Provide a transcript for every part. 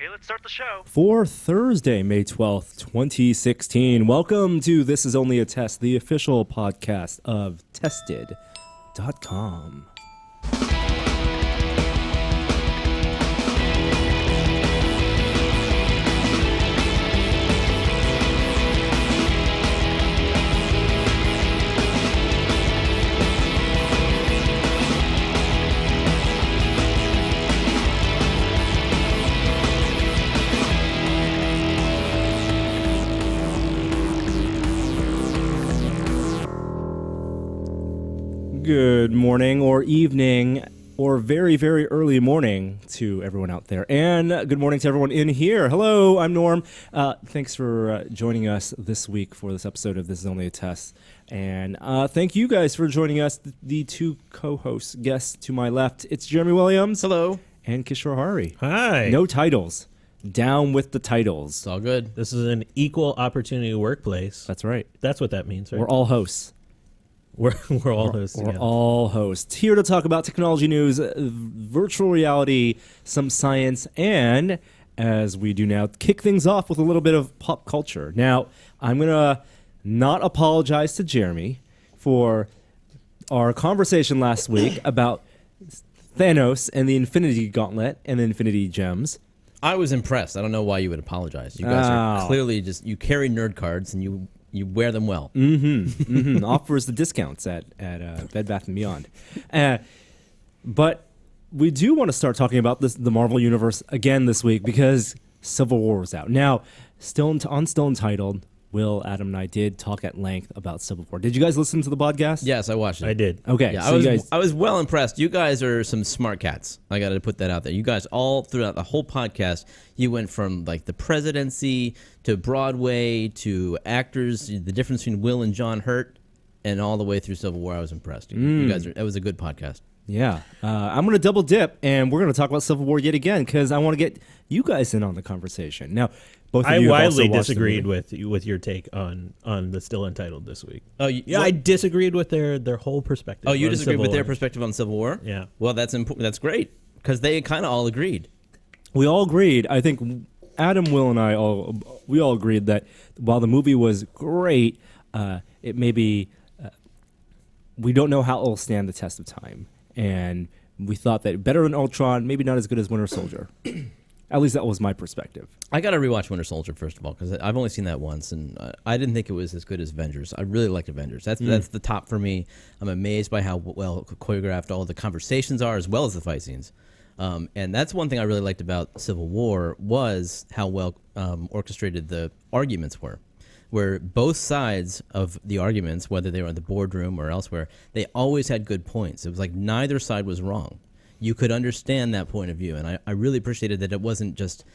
Okay, let's start the show. For Thursday, May 12th, 2016. Welcome to This Is Only a Test, the official podcast of Tested.com. Good morning or evening or very, very early morning to everyone out there. And good morning to everyone in here. Hello, I'm Norm. Thanks for joining us this week for this episode of This Is Only a Test. And thank you guys for joining us, the two co-hosts, guests to my left. It's Jeremy Williams. Hello. And Kishore Hari. Hi. No titles. Down with the titles. It's all good. This is an equal opportunity workplace. That's right. That's what that means, right? We're all hosts. We're all hosts. We're all hosts. Here to talk about technology news, virtual reality, some science, and, as we do now, kick things off with a little bit of pop culture. Now, I'm going to not apologize to Jeremy for our conversation last week about Thanos and the Infinity Gauntlet and the Infinity Gems. I was impressed. I don't know why you would apologize. You guys are clearly just, you carry nerd cards and you wear them well. Offers the discounts at Bed Bath & Beyond. But we do want to start talking about the Marvel Universe again this week because Civil War is out. Now, still Untitled, Will, Adam, and I did talk at length about Civil War. Did you guys listen to the podcast? Yes, I watched it. I did. Okay. Yeah, so I was well impressed. You guys are some smart cats. I got to put that out there. You guys all throughout the whole podcast, you went from like the presidency to Broadway to actors, the difference between Will and John Hurt, and all the way through Civil War. I was impressed. You guys, it was a good podcast. Yeah. I'm going to double dip, and we're going to talk about Civil War yet again because I want to get you guys in on the conversation. Now, both of you I have also widely watched disagreed with your take on the Still Untitled this week. Oh, I disagreed with their whole perspective. Oh, you on disagreed Civil with their War. perspective on Civil War? Yeah. Well, that's great because they kind of all agreed. We all agreed. I think Adam, Will, and I all agreed that while the movie was great, it maybe we don't know how it will stand the test of time, and we thought that better than Ultron, maybe not as good as Winter Soldier. At least that was my perspective. I got to rewatch Winter Soldier first of all because I've only seen that once, and I didn't think it was as good as Avengers. I really liked Avengers. That's the top for me. I'm amazed by how well choreographed all the conversations are, as well as the fight scenes. And that's one thing I really liked about Civil War was how well orchestrated the arguments were, where both sides of the arguments, whether they were in the boardroom or elsewhere, they always had good points. It was like neither side was wrong. You could understand that point of view, and I really appreciated that it wasn't just,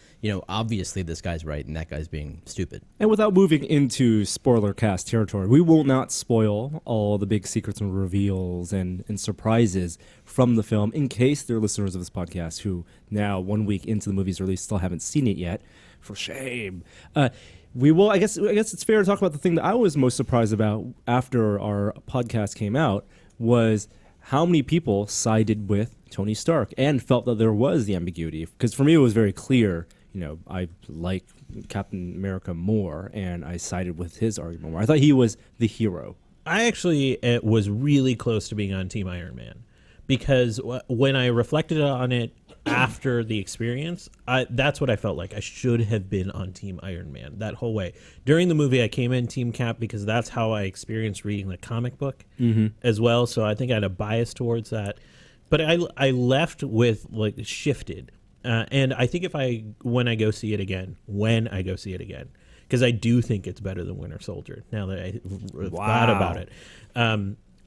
obviously this guy's right and that guy's being stupid. And without moving into spoiler cast territory, we will not spoil all the big secrets and reveals and surprises from the film in case there are listeners of this podcast who now, 1 week into the movie's release, still haven't seen it yet. For shame. We will. I guess it's fair to talk about the thing that I was most surprised about after our podcast came out was how many people sided with Tony Stark and felt that there was the ambiguity. Because for me, it was very clear. I like Captain America more, and I sided with his argument more. I thought he was the hero. I actually was really close to being on Team Iron Man because when I reflected on it after the experience, that's what I felt like. I should have been on Team Iron Man that whole way. During the movie, I came in Team Cap because that's how I experienced reading the comic book as well. So I think I had a bias towards that. But I left with shifted. And I think when I go see it again, because I do think it's better than Winter Soldier now that I thought about it.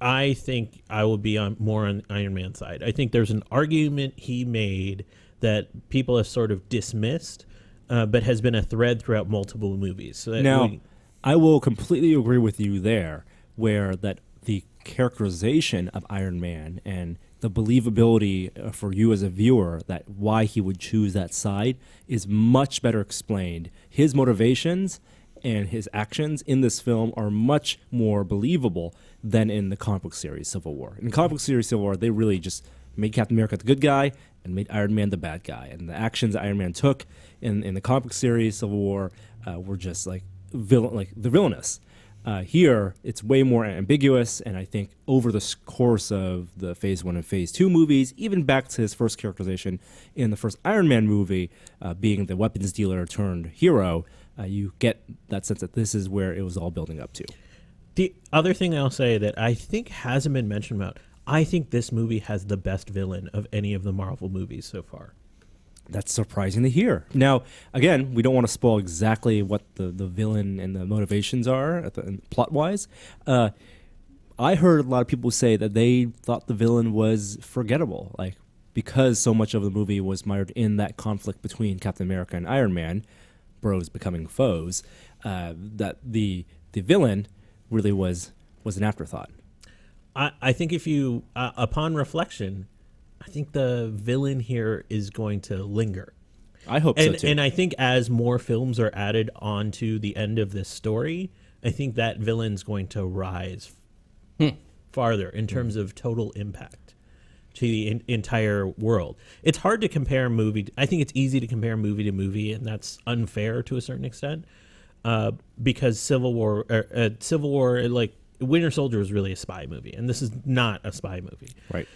I think I will be more on Iron Man's side. I think there's an argument he made that people have sort of dismissed, but has been a thread throughout multiple movies. So I will completely agree with you there, where that the characterization of Iron Man and the believability for you as a viewer that why he would choose that side is much better explained. His motivations and his actions in this film are much more believable than in the comic book series Civil War. In the comic book series Civil War, they really just made Captain America the good guy and made Iron Man the bad guy. And the actions Iron Man took in the comic book series Civil War were just like the villainous. Here, it's way more ambiguous, and I think over the course of the Phase 1 and Phase 2 movies, even back to his first characterization in the first Iron Man movie, being the weapons dealer turned hero, you get that sense that this is where it was all building up to. The other thing I'll say that I think hasn't been mentioned about, I think this movie has the best villain of any of the Marvel movies so far. That's surprising to hear. Now, again, we don't want to spoil exactly what the villain and the motivations are plot-wise. I heard a lot of people say that they thought the villain was forgettable, like because so much of the movie was mired in that conflict between Captain America and Iron Man, bros becoming foes, that the villain really was an afterthought. I think if you, upon reflection, I think the villain here is going to linger. I hope so too. And I think as more films are added onto the end of this story, I think that villain's going to rise farther in terms of total impact to the entire world. It's hard to compare movie. I think it's easy to compare movie to movie, and that's unfair to a certain extent because Civil War, like Winter Soldier is really a spy movie, and this is not a spy movie. Right.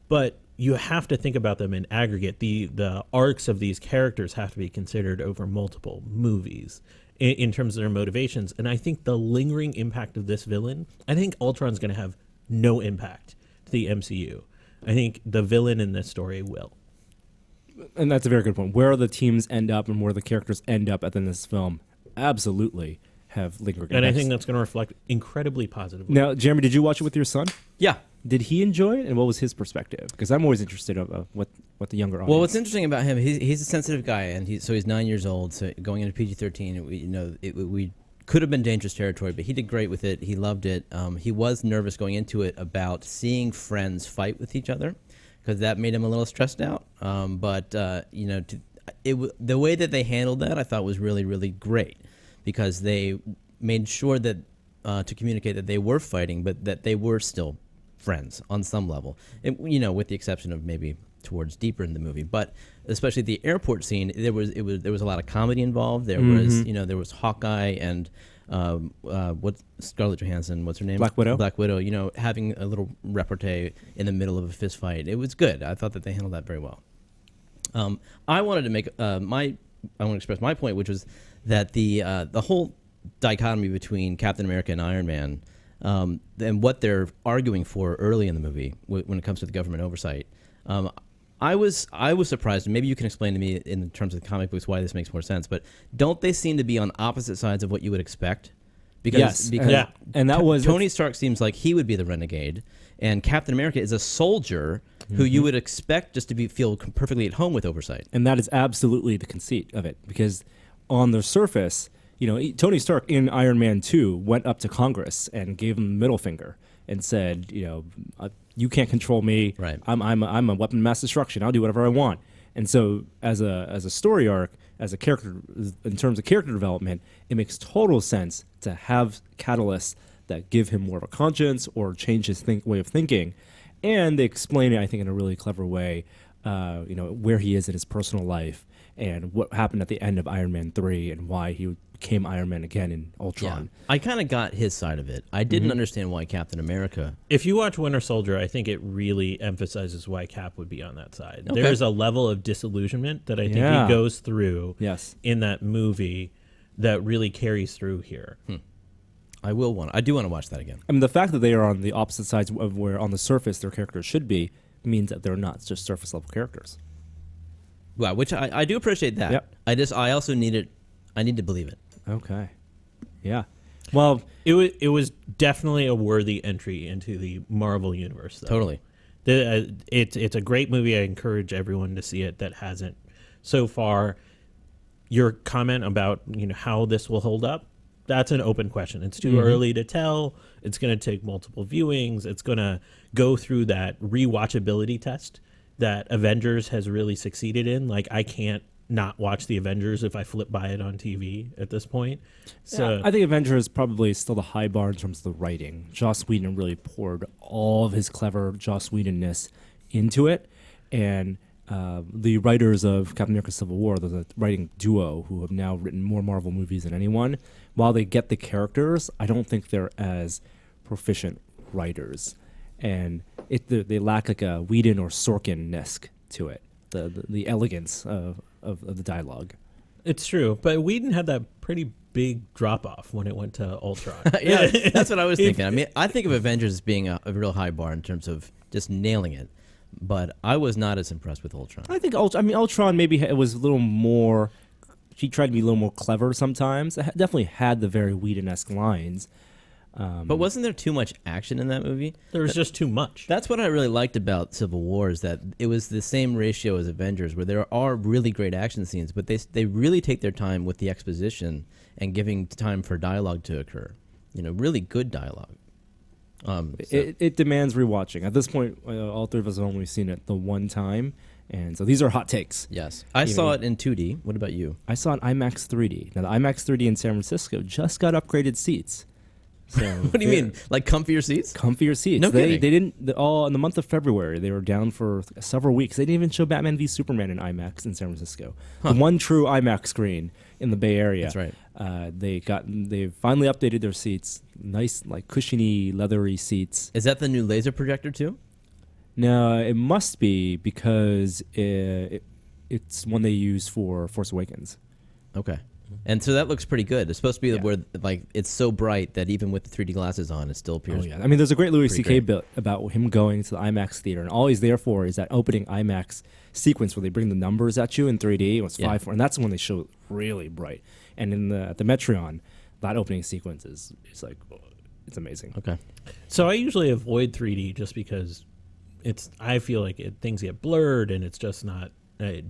But you have to think about them in aggregate. The arcs of these characters have to be considered over multiple movies in terms of their motivations. And I think the lingering impact of this villain, I think Ultron's going to have no impact to the MCU. I think the villain in this story will. And that's a very good point. Where the teams end up and where the characters end up at the end of this film absolutely have lingering And effects. I think that's going to reflect incredibly positively. Now, Jeremy, did you watch it with your son? Yeah. Did he enjoy it, and what was his perspective? Because I'm always interested of what the younger audience. Well, what's interesting about him, he's a sensitive guy, and he's 9 years old. So going into PG-13, we could have been dangerous territory, but he did great with it. He loved it. He was nervous going into it about seeing friends fight with each other, because that made him a little stressed out. The way that they handled that, I thought was really, really great, because they made sure that to communicate that they were fighting, but that they were still friends on some level, with the exception of maybe towards deeper in the movie. But especially the airport scene, there was a lot of comedy involved. There was Hawkeye and what's Scarlett Johansson? What's her name? Black Widow. Black Widow. Having a little repartee in the middle of a fist fight. It was good. I thought that they handled that very well. I wanted to make I want to express my point, which was that the whole dichotomy between Captain America and Iron Man. And what they're arguing for early in the movie when it comes to the government oversight. I was surprised, and maybe you can explain to me in terms of the comic books why this makes more sense, but don't they seem to be on opposite sides of what you would expect? Because and that was Tony Stark seems like he would be the renegade, and Captain America is a soldier who you would expect just to feel perfectly at home with oversight. And that is absolutely the conceit of it, because on the surface, Tony Stark in Iron Man 2 went up to Congress and gave them the middle finger and said, you can't control me. Right. I'm a weapon of mass destruction. I'll do whatever I want. And so as a story arc, as a character, in terms of character development, it makes total sense to have catalysts that give him more of a conscience or change his way of thinking. And they explain it, I think, in a really clever way, where he is in his personal life and what happened at the end of Iron Man 3 and why he became Iron Man again in Ultron. Yeah. I kind of got his side of it. I didn't understand why Captain America... If you watch Winter Soldier, I think it really emphasizes why Cap would be on that side. Okay. There's a level of disillusionment that I think he goes through in that movie that really carries through here. I do want to watch that again. I mean, the fact that they are on the opposite sides of where on the surface their characters should be means that they're not just surface level characters. Well, which I do appreciate that. Yep. I also need it. I need to believe it. Okay. Yeah. Well, it was definitely a worthy entry into the Marvel universe, though. Totally. It's a great movie. I encourage everyone to see it that hasn't so far. Your comment about how this will hold up, that's an open question. It's too early to tell. It's going to take multiple viewings. It's going to go through that rewatchability test that Avengers has really succeeded in. Like, I can't not watch the Avengers if I flip by it on TV at this point. So I think Avengers is probably still the high bar in terms of the writing. Joss Whedon really poured all of his clever Joss Whedon-ness into it. And the writers of Captain America: Civil War, the writing duo who have now written more Marvel movies than anyone, while they get the characters, I don't think they're as proficient writers, and they lack like a Whedon or Sorkin-esque to it, the elegance of the dialogue. It's true, but Whedon had that pretty big drop off when it went to Ultron. Yeah, that's what I was thinking. I mean, I think of Avengers as being a real high bar in terms of just nailing it, but I was not as impressed with Ultron. I think Ultron maybe it was a little more. He tried to be a little more clever sometimes. It definitely had the very Whedon-esque lines. But wasn't there too much action in that movie? There was just too much. That's what I really liked about Civil War, is that it was the same ratio as Avengers, where there are really great action scenes, but they really take their time with the exposition and giving time for dialogue to occur. Really good dialogue. It demands rewatching. At this point, all three of us have only seen it the one time, and so these are hot takes. Yes. I saw it in 2D. What about you? I saw it in IMAX 3D. Now, the IMAX 3D in San Francisco just got upgraded seats. So What do you mean? Like comfier seats? Comfier seats. No They kidding. didn't all in the month of February. They were down for several weeks. They didn't even show Batman v Superman in IMAX in San Francisco. The one true IMAX screen in the Bay Area. That's right. They finally updated their seats. Nice, like cushiony, leathery seats. Is that the new laser projector too? No, it must be because it's one they use for Force Awakens. Okay. And so that looks pretty good. It's supposed to be Yeah. where like it's so bright that even with the 3D glasses on, it still appears. Oh yeah, I mean, there's a great Louis Pretty C.K. great. bit about him going to the IMAX theater, and all he's there for is that opening IMAX sequence where they bring the numbers at you in 3D. It was Yeah. 5-4, and that's when they show it really bright. And at the Metreon, that opening sequence is like it's amazing. Okay. So I usually avoid 3D just because I feel like things get blurred and it's just not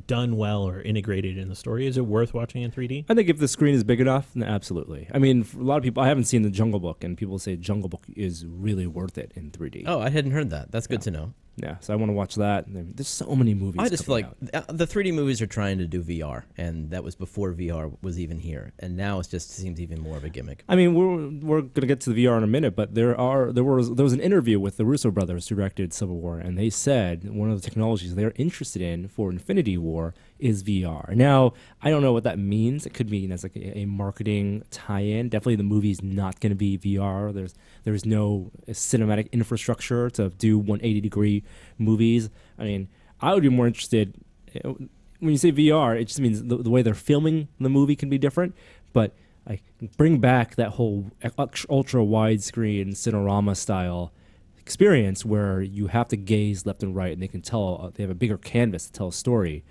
done well or integrated in the story. Is it worth watching in 3D? I think if the screen is big enough, then absolutely. I mean, for a lot of people, I haven't seen the Jungle Book, and people say Jungle Book is really worth it in 3D. Oh, I hadn't heard that. That's good to know. Yeah, so I want to watch that. And there's so many movies. I just feel coming like out. the 3D movies are trying to do VR, and that was before VR was even here, and now it just seems even more of a gimmick. I mean, we're gonna get to the VR in a minute, but there was an interview with the Russo brothers who directed Civil War, and they said one of the technologies they're interested in for Infinity War is VR. Now, I don't know what that means. It could mean as like a marketing tie-in. Definitely, the movie's not going to be VR. There's no cinematic infrastructure to do 180-degree movies. I mean, I would be more interested. When you say VR, it just means the way they're filming the movie can be different, but like bring back that whole ultra widescreen Cinerama style experience where you have to gaze left and right, and they can tell they have a bigger canvas to tell a story,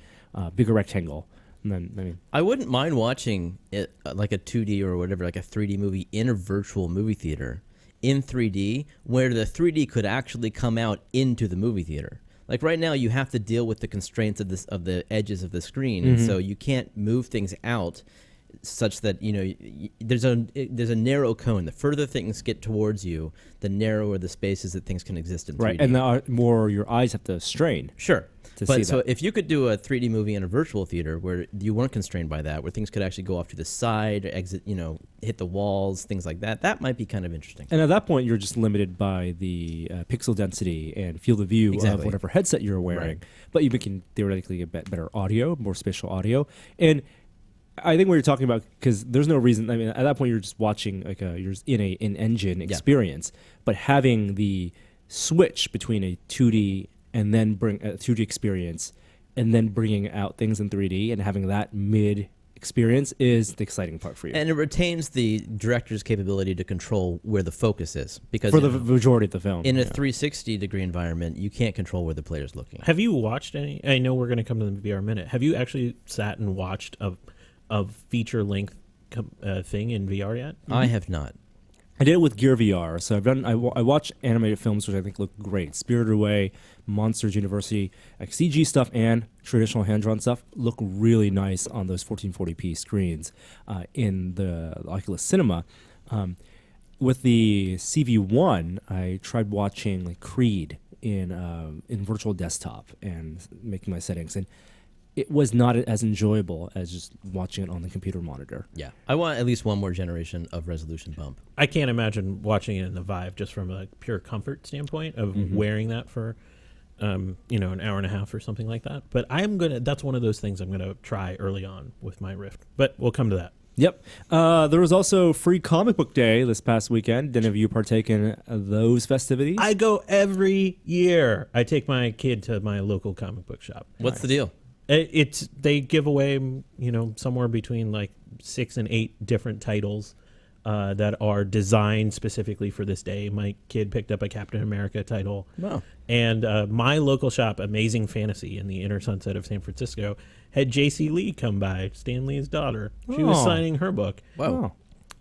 bigger rectangle. And then I mean, I wouldn't mind watching it like a 2D or whatever, like a 3D movie in a virtual movie theater in 3D, where the 3D could actually come out into the movie theater. Like right now, you have to deal with the constraints of the edges of the screen, and so you can't move things out such that there's a narrow cone. The further things get towards you, the narrower the spaces that things can exist in 3D. right, and the more your eyes have to strain. Sure. To But see so that. if you could do a 3D movie in a virtual theater where you weren't constrained by that, where things could actually go off to the side, exit, hit the walls, things like that, that might be kind of interesting. And at that point, you're just limited by the pixel density and field of view of Exactly. whatever headset you're wearing. Right. But you can theoretically get better audio, more spatial audio. And I think what you're talking about, because there's no reason. I mean, at that point, you're just watching you're just in an engine experience. But having the switch between a 2D and then bring a 2D experience, and then bringing out things in 3D and having that mid experience is the exciting part for you. And it retains the director's capability to control where the focus is, because for the majority of the film. in a 360-degree environment, you can't control where the player's looking. Have you watched any? I know we're going to come to the VR minute. Have you actually sat and watched a feature length thing in VR yet? I have not. I did it with Gear VR. So I watch animated films, which I think look great. Spirited Away, Monsters University, like CG stuff and traditional hand-drawn stuff look really nice on those 1440p screens in the Oculus Cinema. With the CV1, I tried watching like Creed in virtual desktop and making my settings, and it was not as enjoyable as just watching it on the computer monitor. Yeah. I want at least one more generation of resolution bump. I can't imagine watching it in the Vive just from a pure comfort standpoint of wearing that for an hour and a half or something like that. But that's one of those things I'm gonna try early on with my Rift. But we'll come to that. Yep. There was also Free Comic Book Day this past weekend. Did any of you partake in those festivities? I go every year. I take my kid to my local comic book shop. What's the deal? They give away, somewhere between like 6 and 8 different titles that are designed specifically for this day. My kid picked up a Captain America title. Wow. And my local shop, Amazing Fantasy in the inner sunset of San Francisco, had J.C. Lee come by, Stan Lee's daughter. She was signing her book. Wow.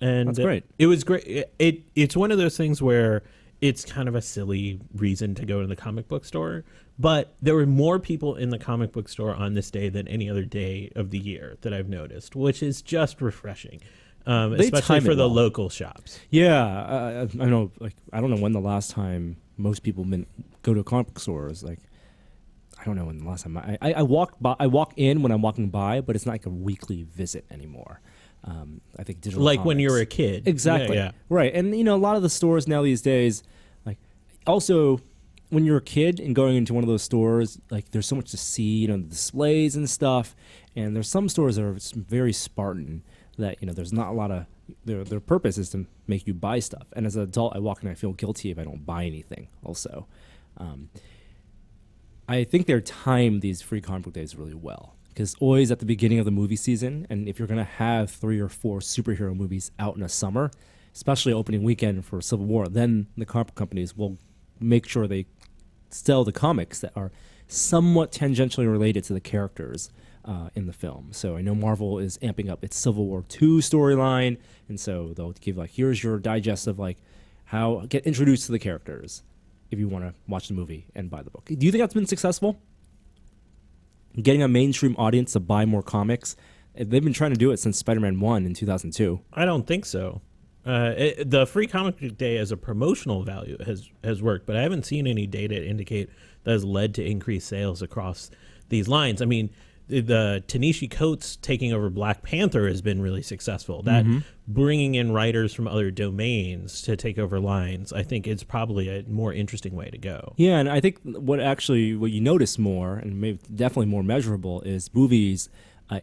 And that's great. It was great. It's one of those things where it's kind of a silly reason to go to the comic book store, but there were more people in the comic book store on this day than any other day of the year that I've noticed, which is just refreshing, especially for the local shops. Yeah, I know. Like, I don't know when the last time most people go to comic book stores. Like, I don't know when the last time I walk in when I'm walking by, but it's not like a weekly visit anymore. I think digital like comics. when you were a kid. Exactly. Yeah. Right. And a lot of the stores now these days, like, also when you're a kid and going into one of those stores, like, there's so much to see, the displays and stuff. And there's some stores that are very Spartan that, there's not a lot of, their purpose is to make you buy stuff. And as an adult, I walk in and I feel guilty if I don't buy anything also. I think they're timed these free comic book days really well. Because always at the beginning of the movie season, and if you're going to have 3 or 4 superhero movies out in a summer, especially opening weekend for Civil War, then the comic companies will make sure they sell the comics that are somewhat tangentially related to the characters in the film. So I know Marvel is amping up its Civil War II storyline, and so they'll give, like, here's your digest of, like, how get introduced to the characters if you want to watch the movie and buy the book. Do you think that's been successful? Getting a mainstream audience to buy more comics. They've been trying to do it since Spider-Man 1 in 2002. I don't think so. The free comic book day as a promotional value has worked, but I haven't seen any data indicate that has led to increased sales across these lines. I mean, the Ta-Nehisi Coates taking over Black Panther has been really successful. That bringing in writers from other domains to take over lines, I think, is probably a more interesting way to go. Yeah, and I think what you notice more, and maybe definitely more measurable, is movies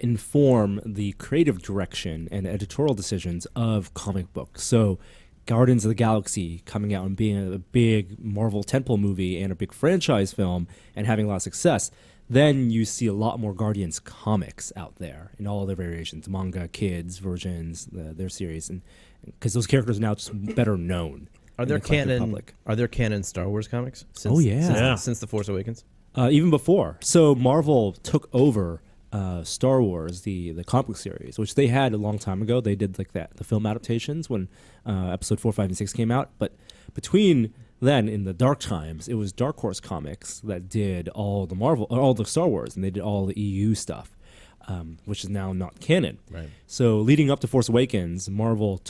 inform the creative direction and editorial decisions of comic books. So Guardians of the Galaxy coming out and being a big Marvel tentpole movie and a big franchise film and having a lot of success, then you see a lot more Guardians comics out there in all their variations, manga, kids, versions, their series, and because those characters are now just better known. Are there canon Star Wars comics? Since The Force Awakens? Even before. So Marvel took over Star Wars, the comic book series, which they had a long time ago. They did like that, the film adaptations when episode 4, 5, and 6 came out. But between then, in the dark times, it was Dark Horse Comics that did all the Star Wars, and they did all the EU stuff, which is now not canon. Right. So leading up to Force Awakens, Marvel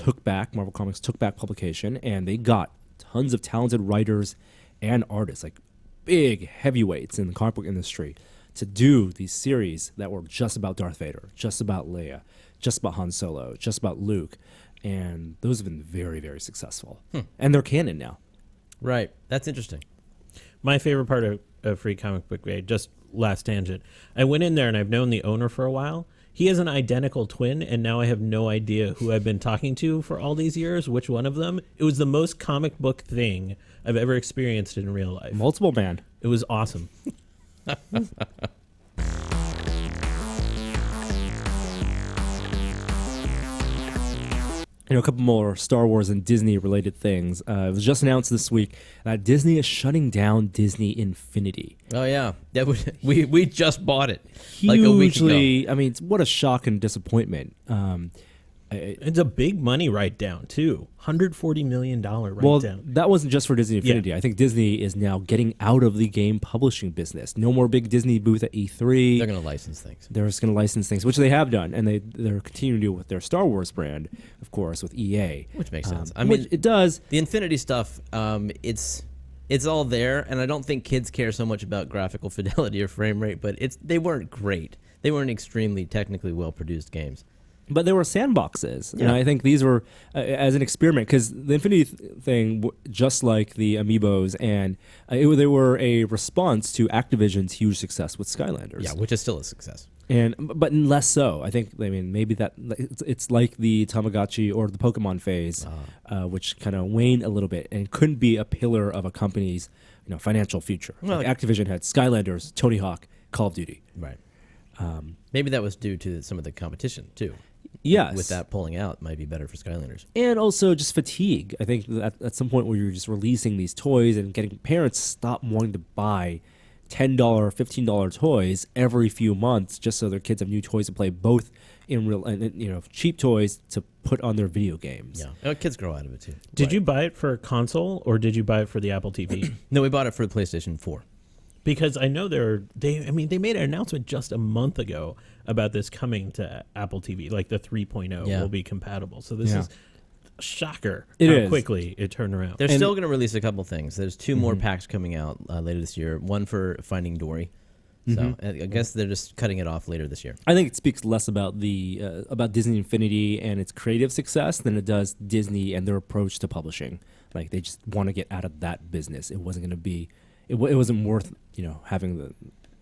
Comics took back publication, and they got tons of talented writers and artists, like big heavyweights in the comic book industry, to do these series that were just about Darth Vader, just about Leia, just about Han Solo, just about Luke, and those have been very, very successful. And they're canon now. Right. That's interesting. My favorite part of Free Comic Book Day, just last tangent, I went in there and I've known the owner for a while. He has an identical twin, and now I have no idea who I've been talking to for all these years, which one of them. It was the most comic book thing I've ever experienced in real life. Multiple man. It was awesome. A couple more Star Wars and Disney related things. It was just announced this week that Disney is shutting down Disney Infinity. Oh yeah, we just bought it Hugely, like a week ago. I mean, what a shock and disappointment. It's a big money write-down, too. $140 million write-down. Well, that wasn't just for Disney Infinity. Yeah. I think Disney is now getting out of the game publishing business. No more big Disney booth at E3. They're going to license things. They're just going to license things, which they have done, and they're continuing to do with their Star Wars brand, of course, with EA. Which makes sense. I mean, it does. The Infinity stuff, it's all there, and I don't think kids care so much about graphical fidelity or frame rate, but they weren't great. They weren't extremely technically well-produced games. but they were sandboxes, and Yeah. I think these were as an experiment because the Infinity thing, just like the Amiibos, and they were a response to Activision's huge success with Skylanders. Yeah, which is still a success. But less so. I think. I mean, maybe that it's like the Tamagotchi or the Pokemon phase, which kind of waned a little bit and couldn't be a pillar of a company's financial future. Well, like Activision had Skylanders, Tony Hawk, Call of Duty. Right. Maybe that was due to some of the competition too. Yes. With that pulling out, might be better for Skylanders. And also just fatigue. I think that at some point where you're just releasing these toys and getting parents stop wanting to buy $10, $15 toys every few months just so their kids have new toys to play, both in real and cheap toys to put on their video games. Yeah, kids grow out of it too. Did you buy it for a console or did you buy it for the Apple TV? No, we bought it for the PlayStation 4. Because I know they made an announcement just a month ago about this coming to Apple TV, like the 3.0 Yeah. will be compatible. So this is a shocker It how is. quickly it turned around. They're still going to release a couple things. There's 2 more packs coming out later this year. One for Finding Dory. So I guess they're just cutting it off later this year. I think it speaks less about the about Disney Infinity and its creative success than it does Disney and their approach to publishing. Like they just want to get out of that business. It wasn't going to be, it wasn't worth having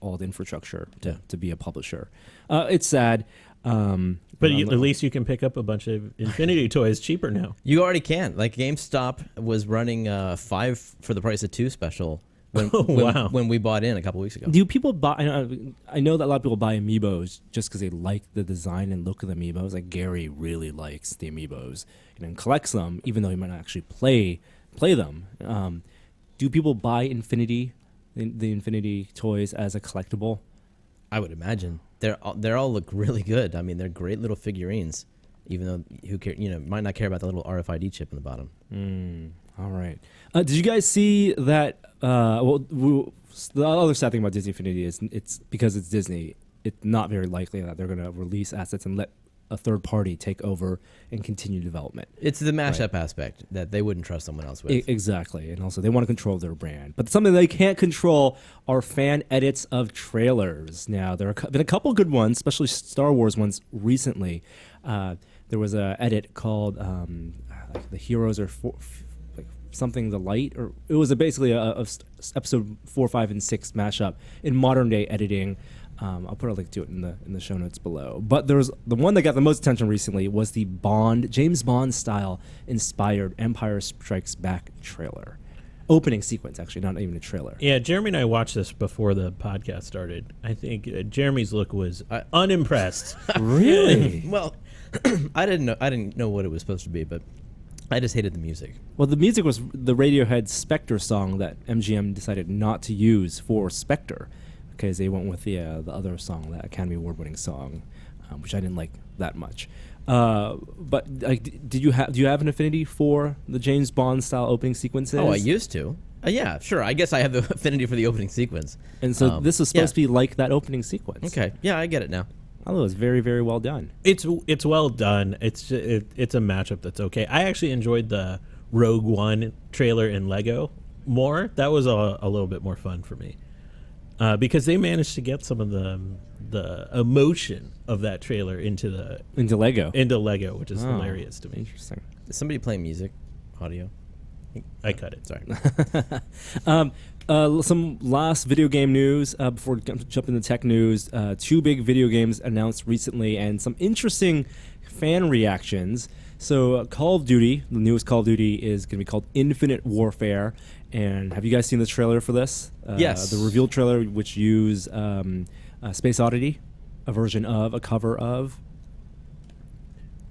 all the infrastructure to be a publisher. It's sad. But at least you can pick up a bunch of Infinity toys cheaper now. You already can. Like GameStop was running 5 for the price of 2 special when we bought in a couple weeks ago. Do people buy? I know that a lot of people buy Amiibos just because they like the design and look of the Amiibos. Like Gary really likes the Amiibos and collects them, even though he might not actually play them. Do people buy Infinity, the Infinity toys as a collectible? I would imagine they're all look really good. I mean, they're great little figurines, even though who care, might not care about the little RFID chip in the bottom. All right. Did you guys see that? The other sad thing about Disney Infinity is it's because it's Disney. It's not very likely that they're going to release assets and let a third party take over and continue development. It's the mashup aspect that they wouldn't trust someone else with. Exactly. And also they want to control their brand. But something they can't control are fan edits of trailers. Now, there have been a couple good ones, especially Star Wars ones recently. There was an edit called like The Heroes Are something the light, or it was basically a episode 4, 5, and 6 mashup in modern day editing. I'll put a link to it in the show notes below. But there was the one that got the most attention recently was the James Bond style inspired Empire Strikes Back trailer. Opening sequence, actually, not even a trailer. Yeah, Jeremy and I watched this before the podcast started. I think Jeremy's look was unimpressed. Really? Well, I didn't know what it was supposed to be, but I just hated the music. Well, the music was the Radiohead Spectre song that MGM decided not to use for Spectre, because they went with the other song, that Academy Award-winning song, which I didn't like that much. But like, do you have an affinity for the James Bond style opening sequences? Oh, I used to. Yeah, sure. I guess I have the affinity for the opening sequence. And so this is supposed to be like that opening sequence. Okay. Yeah, I get it now. I thought it was very, very well done. It's well done. It's a matchup that's okay. I actually enjoyed the Rogue One trailer in Lego more. That was a little bit more fun for me. Because they managed to get some of the emotion of that trailer into Lego, which is hilarious to me. Interesting. Is somebody playing music, audio? I cut it. Sorry. Some last video game news before we jump into tech news. 2 big video games announced recently, and some interesting fan reactions. So Call of Duty, the newest Call of Duty, is going to be called Infinite Warfare. And have you guys seen the trailer for this? Yes. The reveal trailer, which used Space Oddity, a cover of.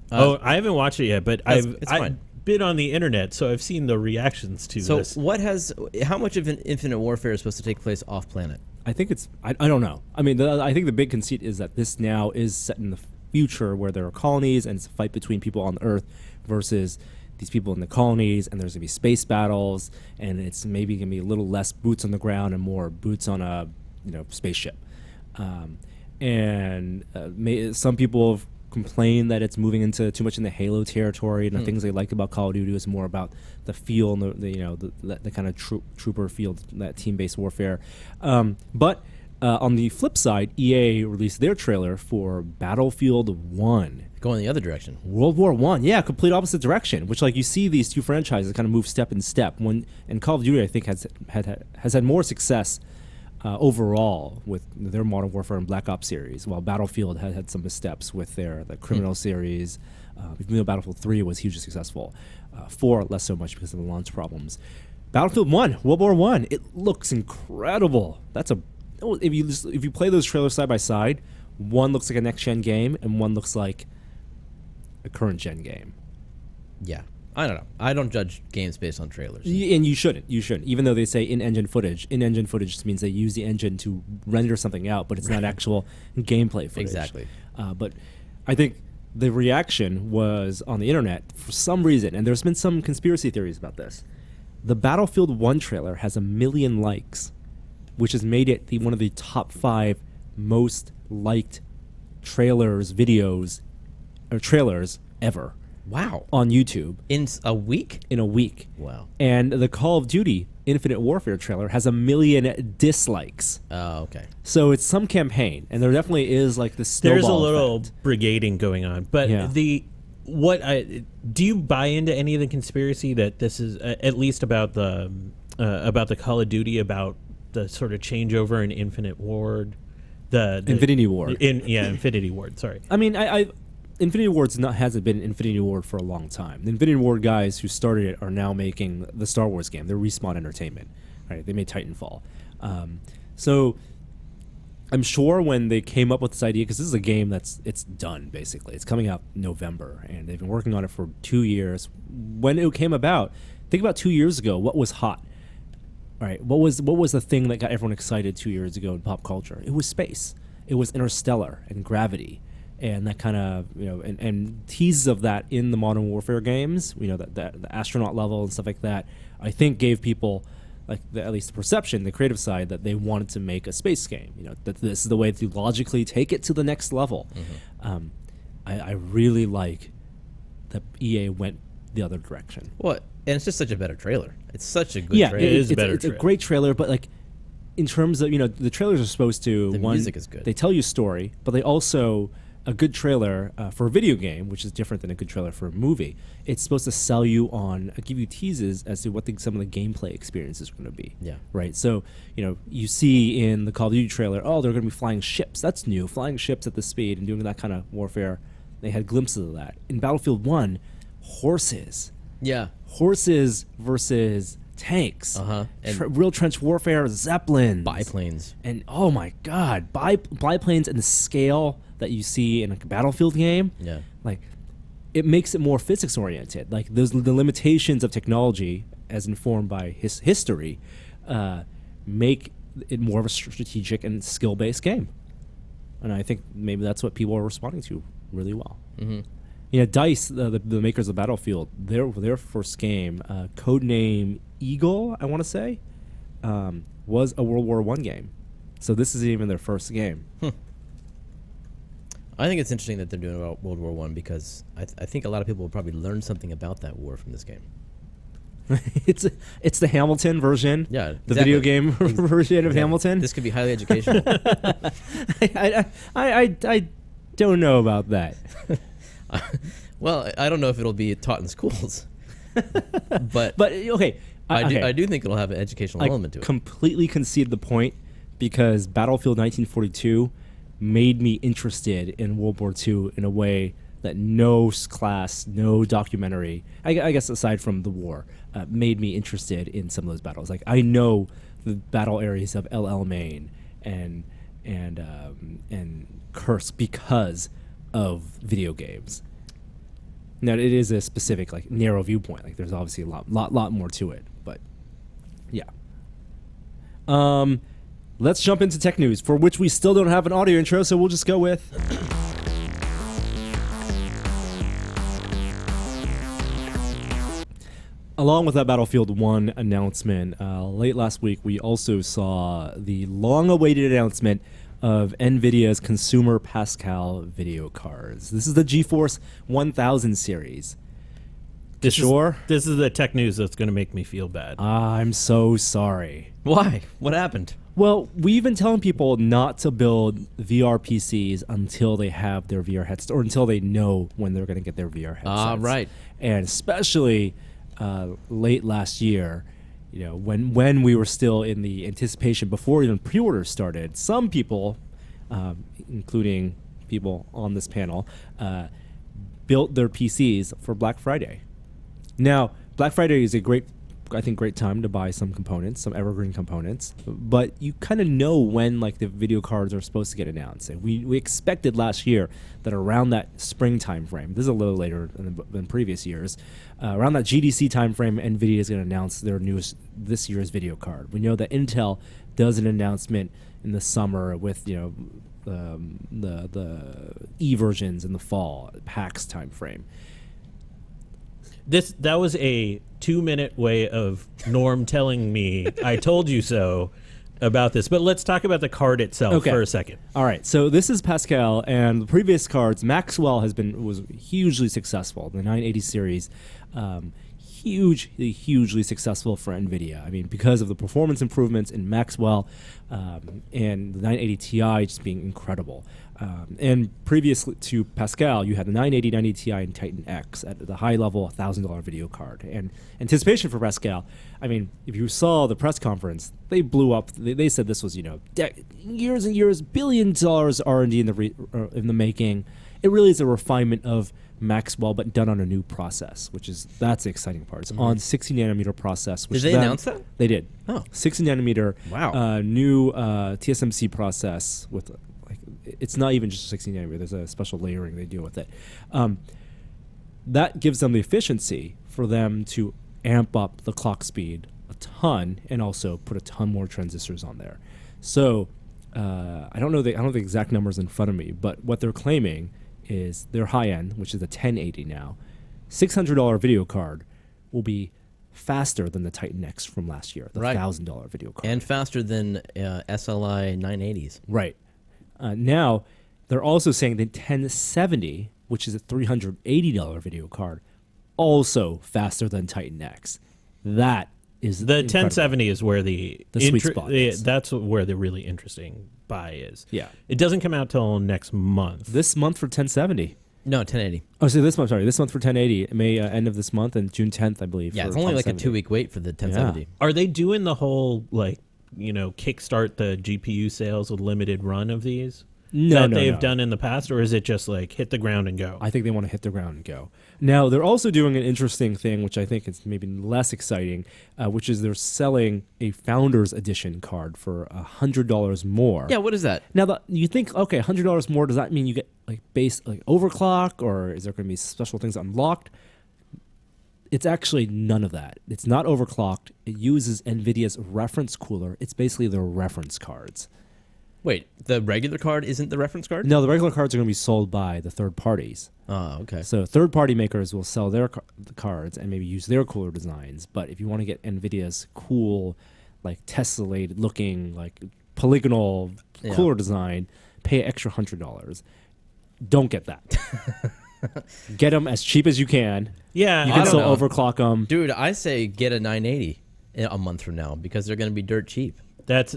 I haven't watched it yet, but It's I've fine. been on the internet, so I've seen the reactions to So this. how much of an Infinite Warfare is supposed to take place off planet? I think it's. I don't know. I mean, I think the big conceit is that this now is set in the future where there are colonies and it's a fight between people on Earth versus these people in the colonies, and there's gonna be space battles, and it's maybe gonna be a little less boots on the ground and more boots on a spaceship. Some people have complained that it's moving into too much in the Halo territory, and the things they like about Call of Duty is more about the feel and the kind of trooper feel, that team-based warfare. But On the flip side, EA released their trailer for Battlefield 1. Going the other direction. World War One, yeah, complete opposite direction. Which, like, you see these two franchises kind of move step in step. And Call of Duty, I think, has had more success overall with their Modern Warfare and Black Ops series, while Battlefield had some missteps with the Criminal series. Even though Battlefield 3 was hugely successful, 4 less so much because of the launch problems. Battlefield 1, World War 1, it looks incredible. If you play those trailers side by side, one looks like a next gen game and one looks like a current gen game. Yeah. I don't know. I don't judge games based on trailers. And you shouldn't. Even though they say in-engine footage. In-engine footage just means they use the engine to render something out, but it's not actual gameplay footage. Exactly. But I think the reaction was on the internet for some reason, and there's been some conspiracy theories about this. The Battlefield 1 trailer has 1 million likes, which has made it one of the top 5 most liked trailers ever. Wow. On YouTube. In a week? In a week. Wow. And the Call of Duty Infinite Warfare trailer has 1 million dislikes. Oh, okay. So it's some campaign, and there definitely is like the snowball There's a little effect. brigading going on, but Yeah. do you buy into any of the conspiracy that this is at least about the Call of Duty, about the sort of changeover in Infinite Ward, the Infinity Ward. Infinity Ward. Sorry. I mean, Infinity Ward's hasn't been Infinity Ward for a long time. The Infinity Ward guys who started it are now making the Star Wars game. They're Respawn Entertainment, right? They made Titanfall. So I'm sure when they came up with this idea, because this is a game it's done basically. It's coming out November, and they've been working on it for 2 years. When it came about, think about 2 years ago. What was hot? Right? What was the thing that got everyone excited 2 years ago in pop culture? It was space. It was Interstellar and Gravity. And that kind of, and teases of that in the Modern Warfare games, that the astronaut level and stuff like that, I think gave people, at least the perception, the creative side, that they wanted to make a space game. That this is the way to logically take it to the next level. Mm-hmm. I really like that EA went the other direction. What? And it's just such a better trailer. It's such a good trailer. It is a better It's trailer. a great trailer, but in terms of, the trailers are supposed to, The music is good. They tell you a story, but they also, a good trailer for a video game, which is different than a good trailer for a movie, it's supposed to sell you on, give you teases as to what some of the gameplay experiences are going to be. Yeah. Right? So, you see in the Call of Duty trailer, they're going to be flying ships. That's new. Flying ships at the speed and doing that kind of warfare. They had glimpses of that. In Battlefield 1, horses. Yeah. Horses versus tanks. Uh-huh. And Real trench warfare, zeppelins. biplanes. And oh my god, biplanes and the scale that you see in a Battlefield game, Yeah. It makes it more physics oriented. The limitations of technology, as informed by history, make it more of a strategic and skill based game. And I think maybe that's what people are responding to really well. Mm-hmm. DICE, the makers of Battlefield, their first game, codename Eagle, I want to say, was a World War I game. So this is even their first game. I think it's interesting that they're doing about World War One because I think a lot of people will probably learn something about that war from this game. It's the Hamilton version. Yeah, the video game version of Hamilton. This could be highly educational. I don't know about that. Well, I don't know if it'll be taught in schools, but okay. I do think it'll have an educational element to it. Completely concede the point because Battlefield 1942 made me interested in World War II in a way that no class, no documentary, I guess aside from the war, made me interested in some of those battles. I know the battle areas of El Alamein and Kursk because of video games. Now it is a specific narrow viewpoint. There's obviously a lot more to it, but yeah. Let's jump into tech news, for which we still don't have an audio intro, so we'll just go with. Along with that Battlefield 1 announcement, late last week we also saw the long-awaited announcement of Nvidia's consumer Pascal video cards. This is the GeForce 1000 series. This Sure. This is the tech news that's going to make me feel bad. I'm so sorry. Why? What happened? Well, we've been telling people not to build VR PCs until they have their VR headsets, or until they know when they're going to get their VR headsets. Right. And especially late last year, when we were still in the anticipation before even pre-orders started, some people, including people on this panel, built their PCs for Black Friday. Now, Black Friday is a great time to buy some components, some evergreen components, but you kind of know when like the video cards are supposed to get announced. And we expected last year that around that spring time frame, this is a little later than previous years, around that GDC time frame, Nvidia is going to announce their this year's video card. We know that Intel does an announcement in the summer with the E versions in the fall, PAX time frame. That was a 2-minute way of Norm telling me I told you so about this. But let's talk about the card itself for a second. All right. So this is Pascal, and the previous cards, Maxwell was hugely successful. The 980 series, hugely successul for Nvidia. I mean, because of the performance improvements in Maxwell, and the 980 Ti just being incredible. And previous to Pascal, you had the 980, 980 Ti, and Titan X at the high level $1,000 video card. And anticipation for Pascal, I mean, if you saw the press conference, they blew up. They said this was years and years, billions of dollars R&D in the making. It really is a refinement of Maxwell, but done on a new process, that's the exciting part. It's on 60 nanometer process. Did they announce that? They did. Oh, 60 nanometer. Wow. New TSMC process with. It's not even just 60 nanometer. There's a special layering they deal with it. That gives them the efficiency for them to amp up the clock speed a ton and also put a ton more transistors on there. So I don't know the exact numbers in front of me, but what they're claiming is their high end, which is a 1080 now, $600 video card will be faster than the Titan X from last year, the $1,000 video card, and faster than SLI 980s. Right. Now, they're also saying the 1070, which is a $380 video card, also faster than Titan X. That is the incredible. 1070 is where the sweet spot is. That's where the really interesting buy is. Yeah. It doesn't come out till next month. This month for 1070. No, 1080. Oh, so this month for 1080. It may end of this month and June 10th, I believe. Yeah, for it's only like a 1070. 2-week wait for the 1070. Yeah. Are they doing the whole kickstart the GPU sales with limited run of these? No, they've done in the past, or is it just like hit the ground and go? I think they want to hit the ground and go. Now, they're also doing an interesting thing, which I think is maybe less exciting, which is they're selling a Founders Edition card for $100 more. Yeah, what is that? Now, you think, okay, $100 more, does that mean you get base overclock, or is there going to be special things unlocked? It's actually none of that. It's not overclocked. It uses NVIDIA's reference cooler. It's basically their reference cards. Wait, the regular card isn't the reference card? No, the regular cards are going to be sold by the third parties. Oh, okay. So third-party makers will sell their the cards and maybe use their cooler designs. But if you want to get NVIDIA's cool, tessellated looking, polygonal cooler design, pay an extra $100. Don't get that. Get them as cheap as you can. Yeah, You can I still don't know. overclock them. Dude, I say get a 980 a month from now because they're going to be dirt cheap. That's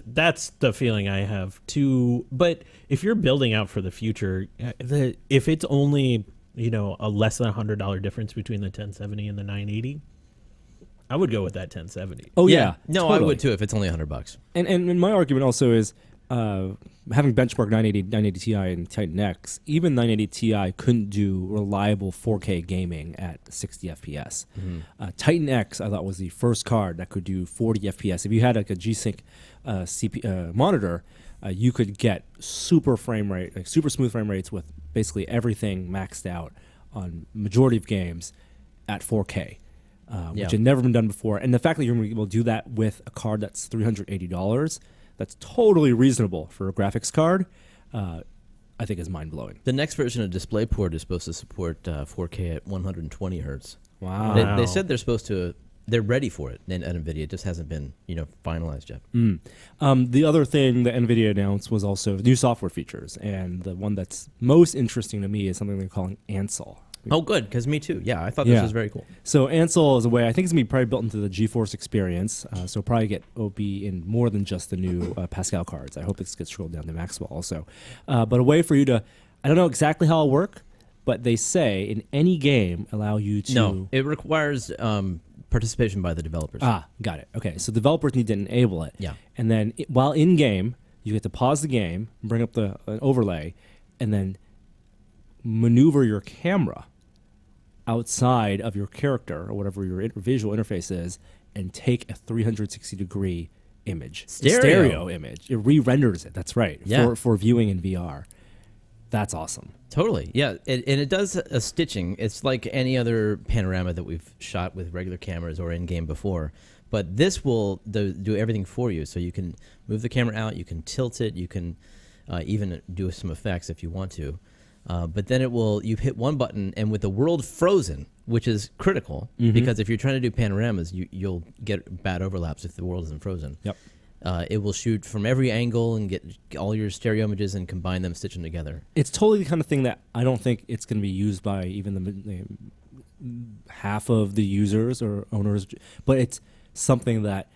the feeling I have too. But if you're building out for the future, if it's only a less than $100 difference between the 1070 and the 980, I would go with that 1070. Oh yeah, No, totally. I would too if it's only $100. And my argument also is, having benchmarked 980 Ti and Titan X, even 980 Ti couldn't do reliable 4K gaming at 60 FPS. Titan X, I thought, was the first card that could do 40 FPS. If you had a G-Sync monitor, you could get super smooth frame rates with basically everything maxed out on majority of games at 4K. Which had never been done before. And the fact that you're going to be able to do that with a card that's $380, that's totally reasonable for a graphics card, I think is mind-blowing. The next version of DisplayPort is supposed to support 4K at 120 hertz. Wow. They said they're supposed to. They're ready for it at NVIDIA. It just hasn't been finalized yet. The other thing that NVIDIA announced was also new software features. And the one that's most interesting to me is something they're calling Ansel. Oh, good, because me too. Yeah, I thought this was very cool. So Ansel is a way, I think it's going to be probably built into the GeForce experience. So probably get OP in more than just the new Pascal cards. I hope it gets rolled down to Maxwell also. But a way for you to, I don't know exactly how it'll work, but they say in any game allow you to... No, it requires participation by the developers. Ah, got it. Okay, so developers need to enable it. Yeah. And then while in-game, you get to pause the game, bring up an overlay, and then maneuver your camera outside of your character or whatever your visual interface is and take a 360-degree image. Stereo image. It re-renders it. That's right. Yeah. For viewing in VR. That's awesome. Totally, yeah, and it does a stitching. It's like any other panorama that we've shot with regular cameras or in-game before, but this will do everything for you. So you can move the camera out, you can tilt it, you can even do some effects if you want to. But then you hit one button, and with the world frozen, which is critical, because if you're trying to do panoramas, you'll get bad overlaps if the world isn't frozen. Yep. It will shoot from every angle and get all your stereo images and combine them, stitch them together. It's totally the kind of thing that I don't think it's going to be used by even the half of the users or owners, but it's something that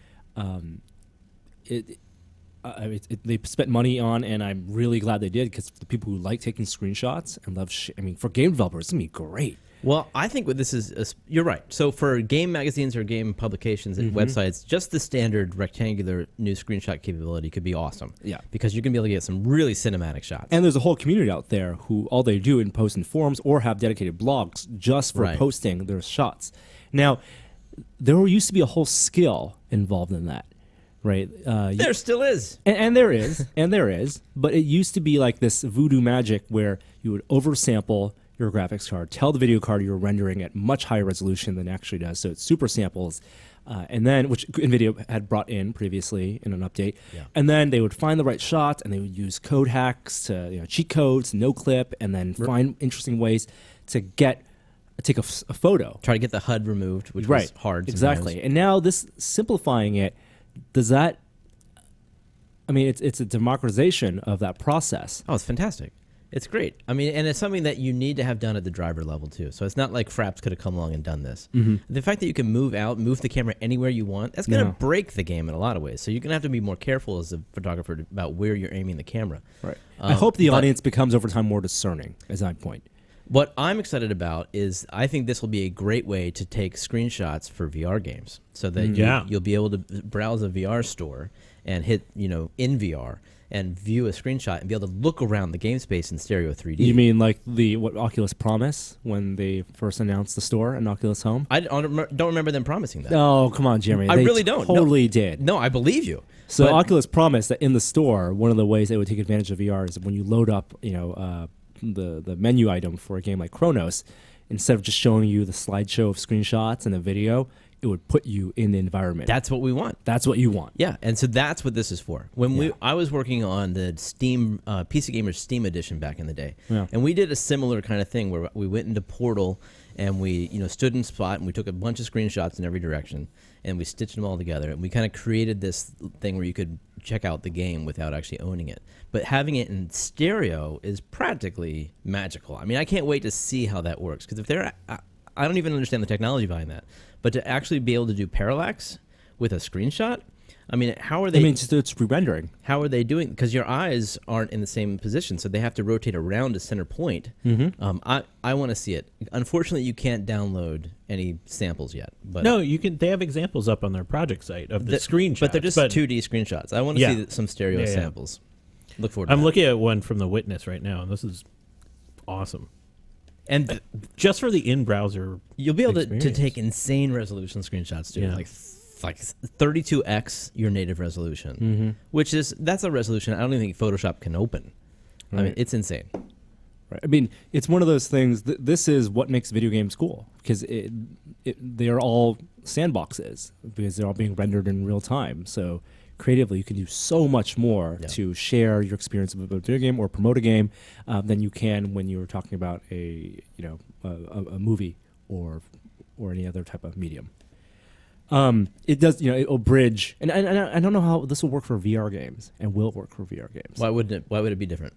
they spent money on, and I'm really glad they did, because the people who like taking screenshots and love, for game developers, it's going to be great. Well, I think what this is, you're right. So for game magazines or game publications and websites, just the standard rectangular new screenshot capability could be awesome. Yeah. Because you're going to be able to get some really cinematic shots. And there's a whole community out there who all they do is post in forums or have dedicated blogs just for posting their shots. Now, there used to be a whole skill involved in that, right? There still is. And there is, but it used to be like this voodoo magic where you would oversample your graphics card, tell the video card you're rendering at much higher resolution than it actually does, so it's super samples, and then, which NVIDIA had brought in previously in an update, and then they would find the right shot, and they would use code hacks to, cheat codes, no clip, and then find interesting ways to take a photo. Try to get the HUD removed, which was hard. Exactly. And now this simplifying it, does that, I mean, it's a democratization of that process. Oh, it's fantastic. It's great. I mean, and it's something that you need to have done at the driver level, too. So it's not like Fraps could have come along and done this. The fact that you can move the camera anywhere you want, that's going to break the game in a lot of ways. So you're going to have to be more careful as a photographer about where you're aiming the camera. Right. I hope the audience becomes over time more discerning, as I point. What I'm excited about is I think this will be a great way to take screenshots for VR games, so that you'll be able to browse a VR store and hit, in VR and view a screenshot and be able to look around the game space in stereo 3D. You mean like what Oculus promised when they first announced the store in Oculus Home? I don't remember them promising that. Oh, come on, Jeremy. I really don't. Totally did. No, I believe you. So Oculus promised that in the store, one of the ways they would take advantage of VR is when you load up, the menu item for a game like Chronos, instead of just showing you the slideshow of screenshots and a video, it would put you in the environment. That's what we want. That's what you want. Yeah, and so that's what this is for. I was working on the Steam PC Gamer Steam Edition back in the day, and we did a similar kind of thing where we went into Portal and we stood in spot and we took a bunch of screenshots in every direction and we stitched them all together, and we kind of created this thing where you could check out the game without actually owning it. But having it in stereo is practically magical. I mean, I can't wait to see how that works, because I don't even understand the technology behind that. But to actually be able to do parallax with a screenshot, I mean, how are they? I mean, it's re-rendering. How are they doing? Because your eyes aren't in the same position, so they have to rotate around a center point. I want to see it. Unfortunately, you can't download any samples yet. But no, you can. They have examples up on their project site of the screenshots, but they're just 2D screenshots. I want to see some stereo samples. Look forward to I'm looking at one from the Witness right now, and this is awesome. And just for the in-browser, you'll be able to take insane resolution screenshots too, like 32x your native resolution, which that's a resolution I don't even think Photoshop can open. Right. I mean, it's insane. Right. I mean, it's one of those things. This is what makes video games cool, because they are all sandboxes, because they're all being rendered in real time. So creatively, you can do so much more to share your experience of a video game or promote a game than you can when you're talking about a movie or any other type of medium. It does, it'll bridge, and I don't know how this will work for VR games, and will work for VR games. Why wouldn't it? Why would it be different?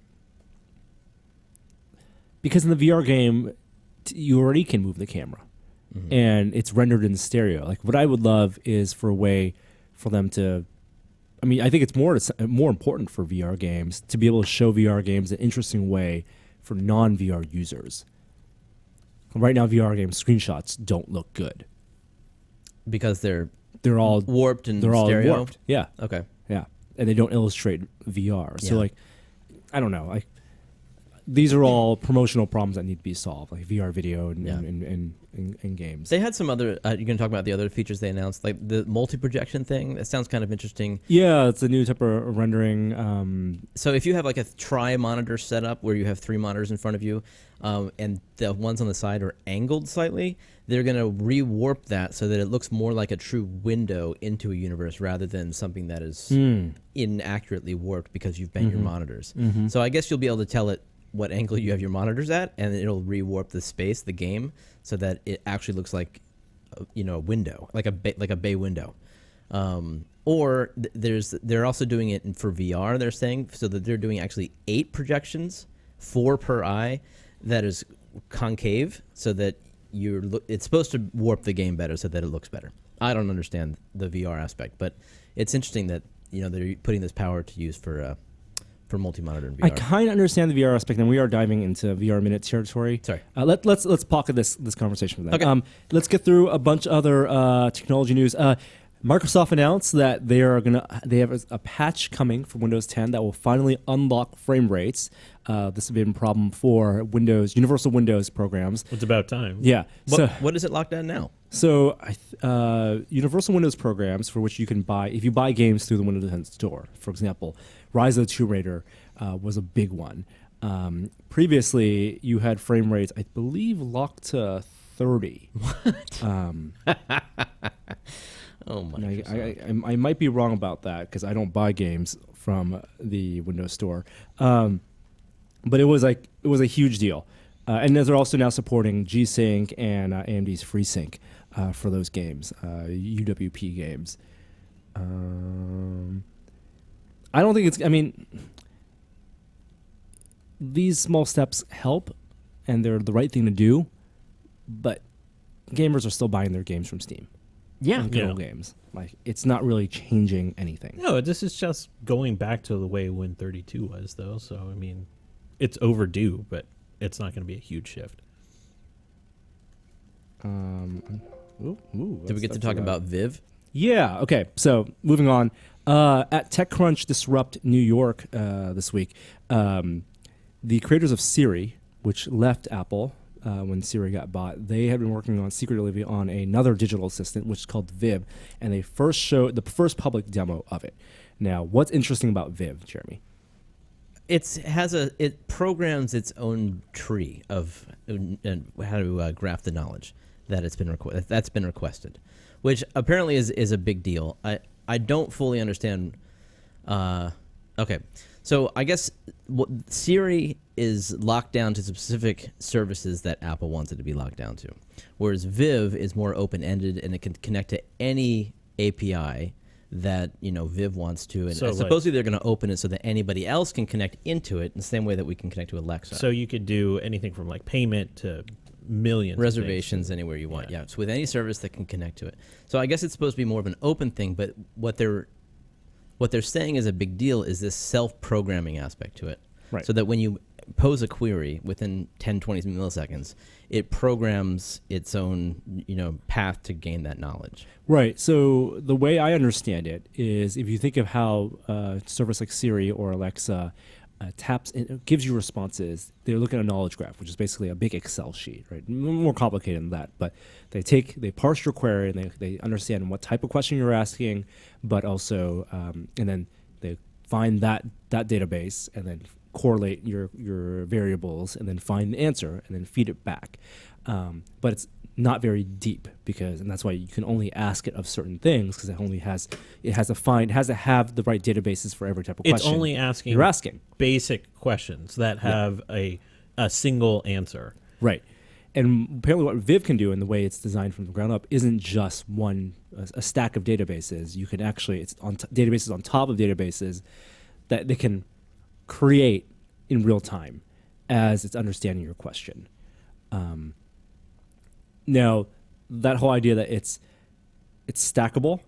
Because in the VR game, you already can move the camera, and it's rendered in stereo. Like what I would love is for a way for them to. I mean, I think it's more important for VR games to be able to show VR games in an interesting way for non-VR users. Right now, VR game screenshots don't look good because they're all warped and they're all stereo? warped. Yeah, Okay. yeah, and they don't illustrate VR. So Yeah. like, I don't know. Like, these are all promotional problems that need to be solved, like VR video and Yeah. and games. They had some other. You're going to talk about the other features they announced, like the multi-projection thing. That sounds kind of interesting. Yeah, it's a new type of rendering. So if you have like a tri-monitor setup where you have 3 monitors in front of you, and the ones on the side are angled slightly, they're going to re-warp that so that it looks more like a true window into a universe rather than something that is inaccurately warped because you've bent your monitors. So I guess you'll be able to tell it what angle you have your monitors at, and it'll re-warp the space, the game, so that it actually looks like, a window, like a bay window. They're also doing it for VR. They're saying so that they're doing actually 8 projections, 4 per eye, that is concave, so that it's supposed to warp the game better, so that it looks better. I don't understand the VR aspect, but it's interesting that they're putting this power to use for multi-monitor and VR. I kind of understand the VR aspect, and we are diving into VR minute territory. Sorry. Let's pocket this conversation for that. Okay. Let's get through a bunch of other technology news. Microsoft announced that they have a patch coming for Windows 10 that will finally unlock frame rates. This has been a problem for Universal Windows programs. It's about time. Yeah. What is it locked down now? So Universal Windows programs for which you can buy, if you buy games through the Windows 10 store, for example, Rise of the Tomb Raider was a big one. Previously, you had frame rates, I believe, locked to 30. What? Oh my! I might be wrong about that because I don't buy games from the Windows Store, but it was a huge deal, and they're also now supporting G-Sync and AMD's FreeSync for those games, UWP games. I don't think it's. I mean, these small steps help, and they're the right thing to do, but gamers are still buying their games from Steam. Yeah. Good old games. Like, it's not really changing anything. No, this is just going back to the way Win32 was, though. So, I mean, it's overdue, but it's not going to be a huge shift. Did we get to talk about Viv? Yeah. Okay. So, moving on. At TechCrunch Disrupt New York this week, the creators of Siri, which left Apple when Siri got bought, they had been working on secretly on another digital assistant, which is called Viv, and they first showed the first public demo of it. Now, what's interesting about Viv, Jeremy? It programs its own tree of how to graph the knowledge that's been requested, which apparently is a big deal. I don't fully understand. Okay, so I guess Siri is locked down to specific services that Apple wants it to be locked down to, whereas Viv is more open-ended and it can connect to any API that Viv wants to, and supposedly they're going to open it so that anybody else can connect into it in the same way that we can connect to Alexa. So you could do anything from like payment to millions reservations anywhere you want. Yeah, so with any service that can connect to it. So I guess it's supposed to be more of an open thing, but what they're saying is a big deal is this self-programming aspect to it. Right. So that when you pose a query within 10, 20 milliseconds, it programs its own, path to gain that knowledge. Right. So the way I understand it is, if you think of how a service like Siri or Alexa gives you responses, they're looking at a knowledge graph, which is basically a big Excel sheet, right? More complicated than that, but they parse your query and they understand what type of question you're asking, but also, and then they find that database and then correlate your variables and then find the answer and then feed it back. But it's not very deep and that's why you can only ask it of certain things, because it has to have the right databases for every type of question. It's only asking you're asking basic questions that have a single answer. Right. And apparently what Viv can do, and the way it's designed from the ground up, isn't just a stack of databases. You can actually, it's on databases on top of databases that they can create in real time as it's understanding your question. Now, that whole idea that it's stackable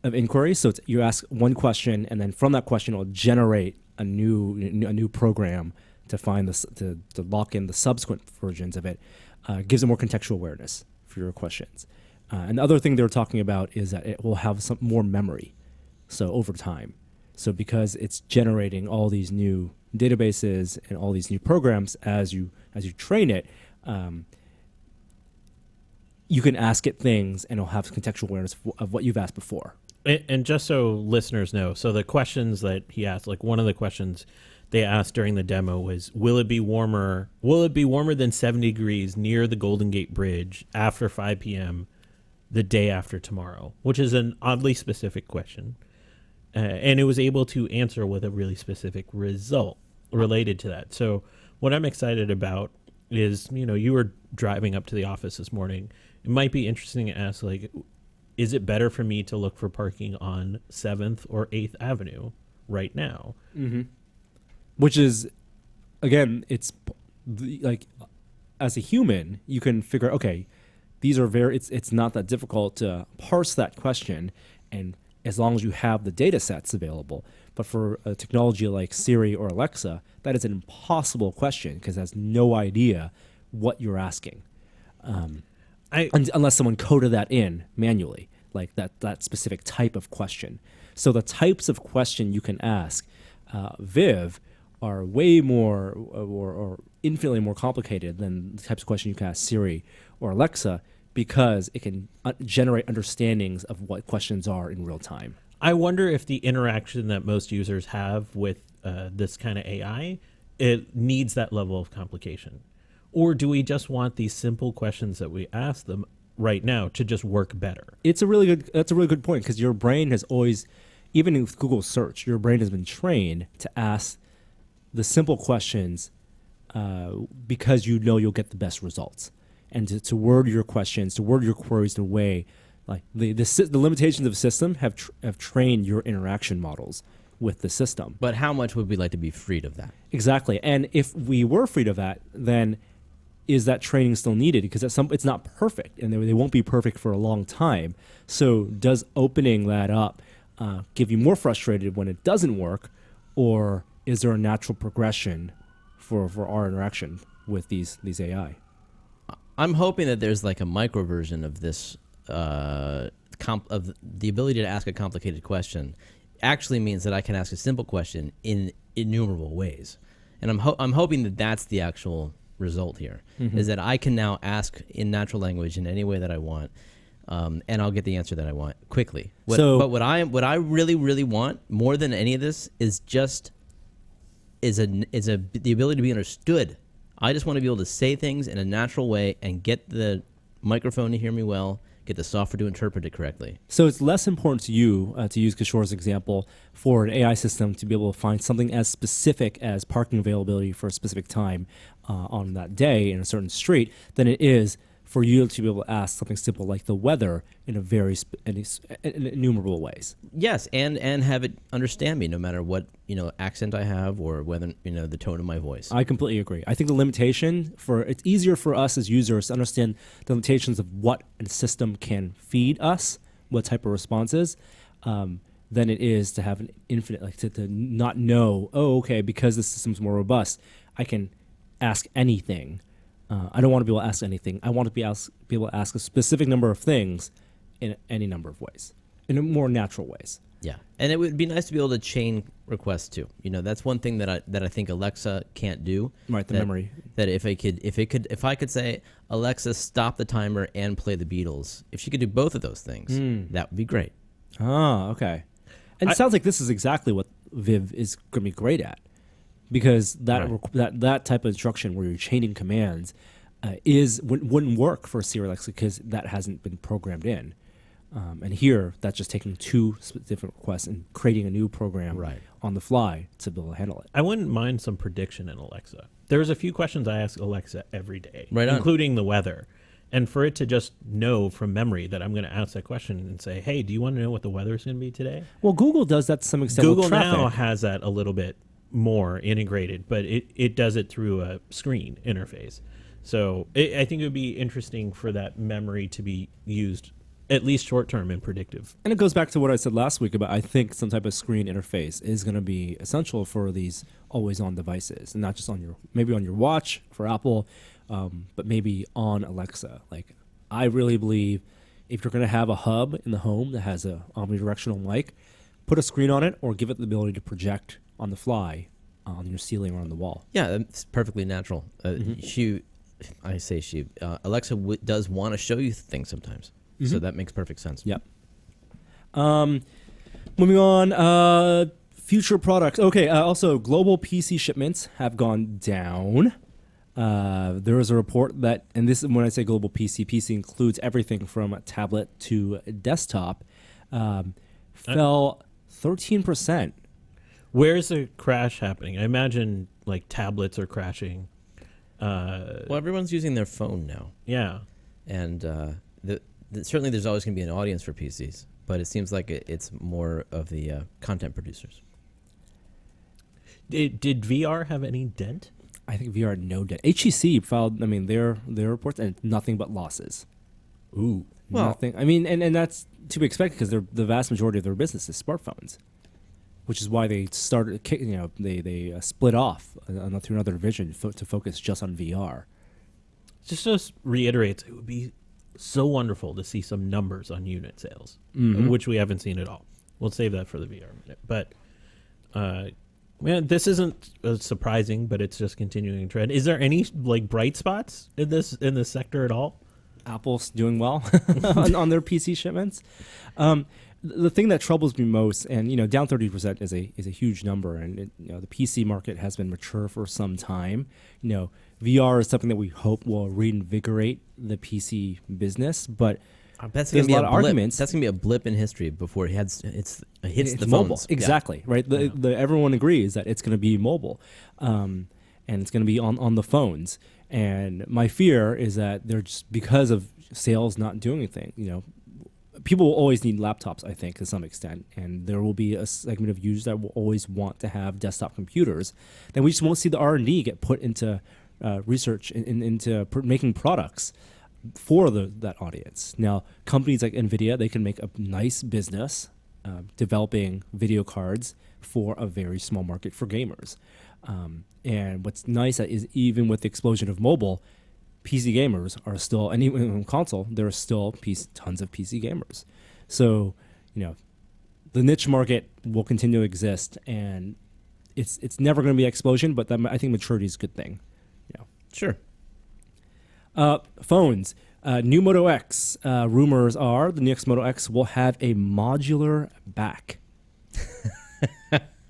of inquiry, so you ask one question, and then from that question, it'll generate a new program to find this to lock in the subsequent versions of it. Gives it more contextual awareness for your questions. And the other thing they're talking about is that it will have some more memory, so over time. So because it's generating all these new databases and all these new programs as you train it, you can ask it things and it'll have contextual awareness of what you've asked before. And just so listeners know, so the questions that he asked, like one of the questions they asked during the demo was, will it be warmer than 70 degrees near the Golden Gate Bridge after 5 p.m. the day after tomorrow, which is an oddly specific question. And it was able to answer with a really specific result related to that. So what I'm excited about is, you were driving up to the office this morning. It might be interesting to ask, like, is it better for me to look for parking on 7th or 8th Avenue right now? Mm-hmm. Which is, again, it's like, as a human, you can figure, okay, these are it's not that difficult to parse that question, and as long as you have the data sets available. But for a technology like Siri or Alexa, that is an impossible question because it has no idea what you're asking. Unless someone coded that in manually, like that specific type of question. So the types of question you can ask Viv are way more or infinitely more complicated than the types of question you can ask Siri or Alexa, because it can generate understandings of what questions are in real time. I wonder if the interaction that most users have with this kind of AI, it needs that level of complication. Or do we just want these simple questions that we ask them right now to just work better? That's a really good point, because your brain has always, even in Google search, your brain has been trained to ask the simple questions because you'll get the best results. And to word your questions, to word your queries in a way, like the limitations of the system have trained your interaction models with the system. But how much would we like to be freed of that? Exactly. And if we were freed of that, then is that training still needed? Because it's not perfect, and they won't be perfect for a long time. So does opening that up give you more frustrated when it doesn't work, or is there a natural progression for our interaction with these AI? I'm hoping that there's like a micro version of this, of the ability to ask a complicated question actually means that I can ask a simple question in innumerable ways. And I'm hoping that that's the actual result here, is that I can now ask in natural language in any way that I want, and I'll get the answer that I want quickly. But what I really, really want more than any of this is the ability to be understood. I just want to be able to say things in a natural way and get the microphone to hear me well, get the software to interpret it correctly. So it's less important to you, to use Kishore's example, for an AI system to be able to find something as specific as parking availability for a specific time on that day in a certain street than it is for you to be able to ask something simple like the weather in a very in innumerable ways. Yes, and have it understand me no matter what accent I have or whether the tone of my voice. I completely agree. I think the limitation it's easier for us as users to understand the limitations of what a system can feed us, what type of responses, than it is to have an infinite, like to not know. Oh, okay, because the system's more robust, I can ask anything. I don't want to be able to ask anything. I want to be able to ask a specific number of things in any number of ways, in more natural ways. Yeah, and it would be nice to be able to chain requests too. That's one thing that I think Alexa can't do. Right, the memory. That if I could say, Alexa, stop the timer and play the Beatles, if she could do both of those things, that would be great. Ah, okay. And it sounds like this is exactly what Viv is going to be great at. Because that type of instruction where you're chaining commands wouldn't work for Siri Alexa because that hasn't been programmed in. And here, that's just taking two different requests and creating a new program on the fly to be able to handle it. I wouldn't mind some prediction in Alexa. There's a few questions I ask Alexa every day, on. Including the weather. And for it to just know from memory that I'm going to ask that question and say, hey, do you want to know what the weather is going to be today? Well, Google does that to some extent. Google with traffic. now has that a little bit more integrated, but it does it through a screen interface. So I think it would be interesting for that memory to be used at least short term and predictive. And it goes back to what I said last week about I think some type of screen interface is going to be essential for these always-on devices, and not just on your watch for Apple, but maybe on Alexa. Like, I really believe if you're going to have a hub in the home that has a omnidirectional mic, put a screen on it or give it the ability to project on the fly on your ceiling or on the wall. Yeah, it's perfectly natural. Alexa does want to show you things sometimes. So that makes perfect sense. Yep. Moving on, future products. Okay, also global PC shipments have gone down. There is a report that, and this is when I say global PC includes everything from a tablet to a desktop, fell 13%. Where's the crash happening? I imagine like tablets are crashing. Well, everyone's using their phone now. Yeah. And certainly there's always going to be an audience for PCs, but it seems like it's more of the content producers. Did VR have any dent? I think VR no dent. HTC filed, their reports, and nothing but losses. Ooh. Well, nothing. And that's to be expected because the vast majority of their business is smartphones, which is why they started. They split off to another division to focus just on VR. Just reiterates, it would be so wonderful to see some numbers on unit sales, which we haven't seen at all. We'll save that for the VR minute. But man, this isn't surprising, but it's just continuing trend. Is there any like bright spots in this sector at all? Apple's doing well on their PC shipments. The thing that troubles me most, and down 30% is a huge number, and the PC market has been mature for some time. VR is something that we hope will reinvigorate the PC business, but that's there's gonna be a lot of blip. It's That's going to be a blip in history before it hits the mobile. phones. Exactly, right? Everyone agrees that it's going to be mobile, and it's going to be on the phones. And my fear is that they're just, because of sales not doing anything, people will always need laptops, I think, to some extent, and there will be a segment of users that will always want to have desktop computers. Then we just won't see the R&D get put into research into making products for that audience. Now, companies like Nvidia, they can make a nice business developing video cards for a very small market for gamers. And what's nice is even with the explosion of mobile, PC gamers are still, and even in console, there are still tons of PC gamers. So, the niche market will continue to exist, and it's never going to be an explosion, but I think maturity is a good thing. Sure. Phones. New Moto X. Rumors are the next Moto X will have a modular back.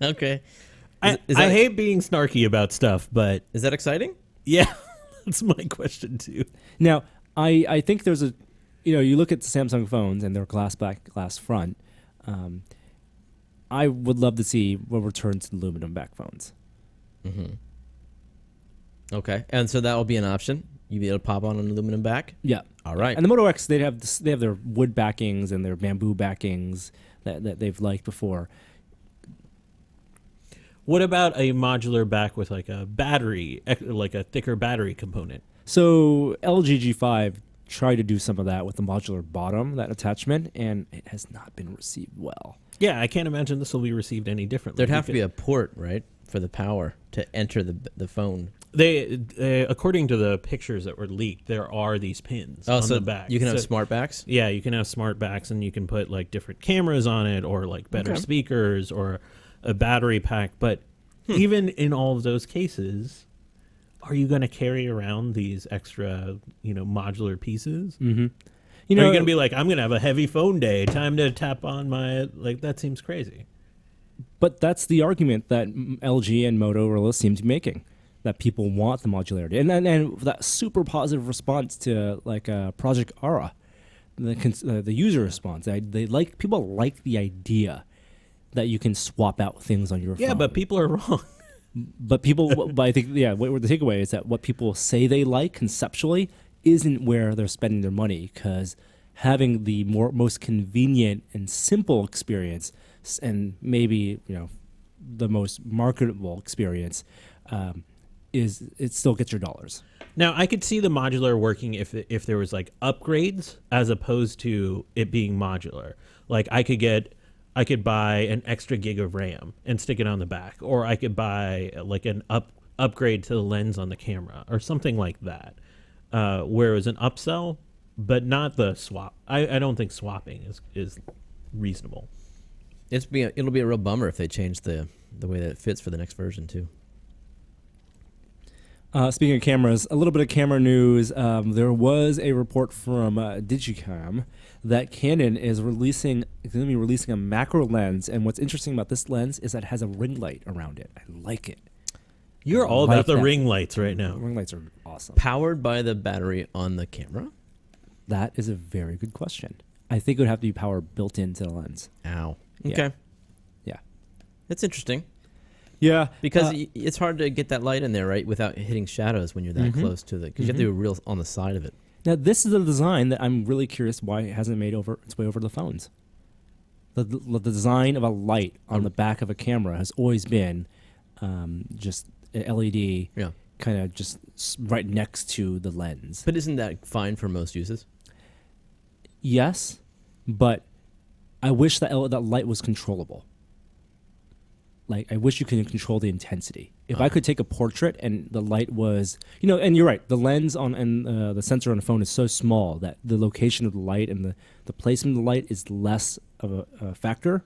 Okay. I hate being snarky about stuff, but Is that exciting? yeah, that's my question too. Now, I think there's you look at the Samsung phones and their glass back, glass front. I would love to see a return to aluminum back phones. Mm-hmm. Okay. And so that will be an option. You'll be able to pop on an aluminum back? Yeah. All right. And the Moto X, they have their wood backings and their bamboo backings that they've liked before. What about a modular back with like a battery, like a thicker battery component? So LG G5 tried to do some of that with the modular bottom, that attachment, and it has not been received well. Yeah, I can't imagine this will be received any differently. There'd have to be a port, right, for the power to enter the phone. They according to the pictures that were leaked, there are these pins on the back. You can have smart backs? Yeah, you can have smart backs, and you can put like different cameras on it, or like better speakers, or a battery pack. But even in all of those cases, are you going to carry around these extra, modular pieces? Mm-hmm. Are you going to be like, I'm going to have a heavy phone day, time to tap on my, like, that seems crazy. But that's the argument that LG and Motorola seem to be making, that people want the modularity. And that super positive response to like Project Aura, the user response. People like the idea that you can swap out things on your phone. Yeah, but people are wrong. But I think, what the takeaway is that what people say they like conceptually isn't where they're spending their money, because having the most convenient and simple experience, and maybe the most marketable experience, it still gets your dollars. Now, I could see the modular working if there was like upgrades as opposed to it being modular. Like I could buy an extra gig of RAM and stick it on the back, or I could buy like an upgrade to the lens on the camera or something like that. Where it was an upsell, but not the swap. I don't think swapping is reasonable. It'll be a real bummer if they change the way that it fits for the next version too. Speaking of cameras, a little bit of camera news. There was a report from Digicam that Canon is going to be releasing a macro lens, and what's interesting about this lens is that it has a ring light around it. I like it. You're all about the ring lights right now. Ring lights are awesome. Powered by the battery on the camera? That is a very good question. I think it would have to be power built into the lens. Ow. Yeah. Okay. Yeah. That's interesting. Yeah. Because it's hard to get that light in there, right, without hitting shadows when you're that close to the... Because you have to do a reel on the side of it. Now, this is a design that I'm really curious why it hasn't made its way over to the phones. The design of a light on the back of a camera has always been just an LED kind of just right next to the lens. But isn't that fine for most uses? Yes, but I wish that light was controllable. Like, I wish you could control the intensity. If I could take a portrait and the light was, and you're right, the lens and the sensor on the phone is so small that the location of the light and the placement of the light is less of a factor.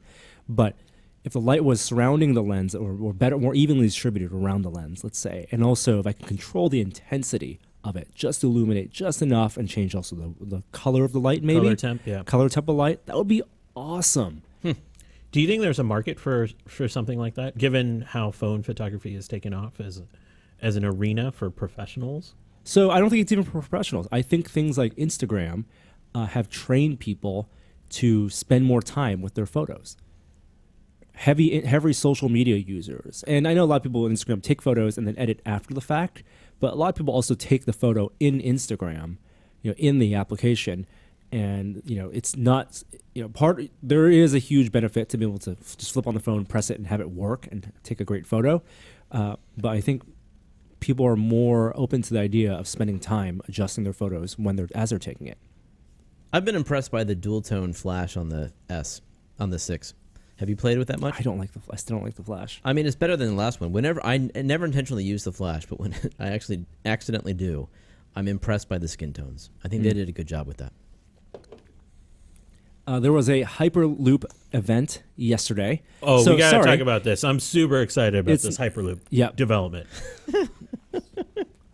But if the light was surrounding the lens or better, more evenly distributed around the lens, let's say, and also if I could control the intensity of it, just illuminate just enough and change also the color of the light, maybe. Color temp, yeah. Color temp of light, that would be awesome. Do you think there's a market for something like that, given how phone photography has taken off as an arena for professionals? So I don't think it's even for professionals. I think things like Instagram have trained people to spend more time with their photos. Heavy social media users. And I know a lot of people on Instagram take photos and then edit after the fact, but a lot of people also take the photo in Instagram, in the application. And, it's not, there is a huge benefit to be able to just flip on the phone, press it, and have it work and take a great photo. But I think people are more open to the idea of spending time adjusting their photos as they're taking it. I've been impressed by the dual tone flash on the 6. Have you played with that much? I still don't like the flash. I mean, it's better than the last one. Whenever I never intentionally use the flash, but when I actually accidentally do, I'm impressed by the skin tones. I think they did a good job with that. There was a Hyperloop event yesterday. Oh, we got to talk about this. I'm super excited about this Hyperloop development.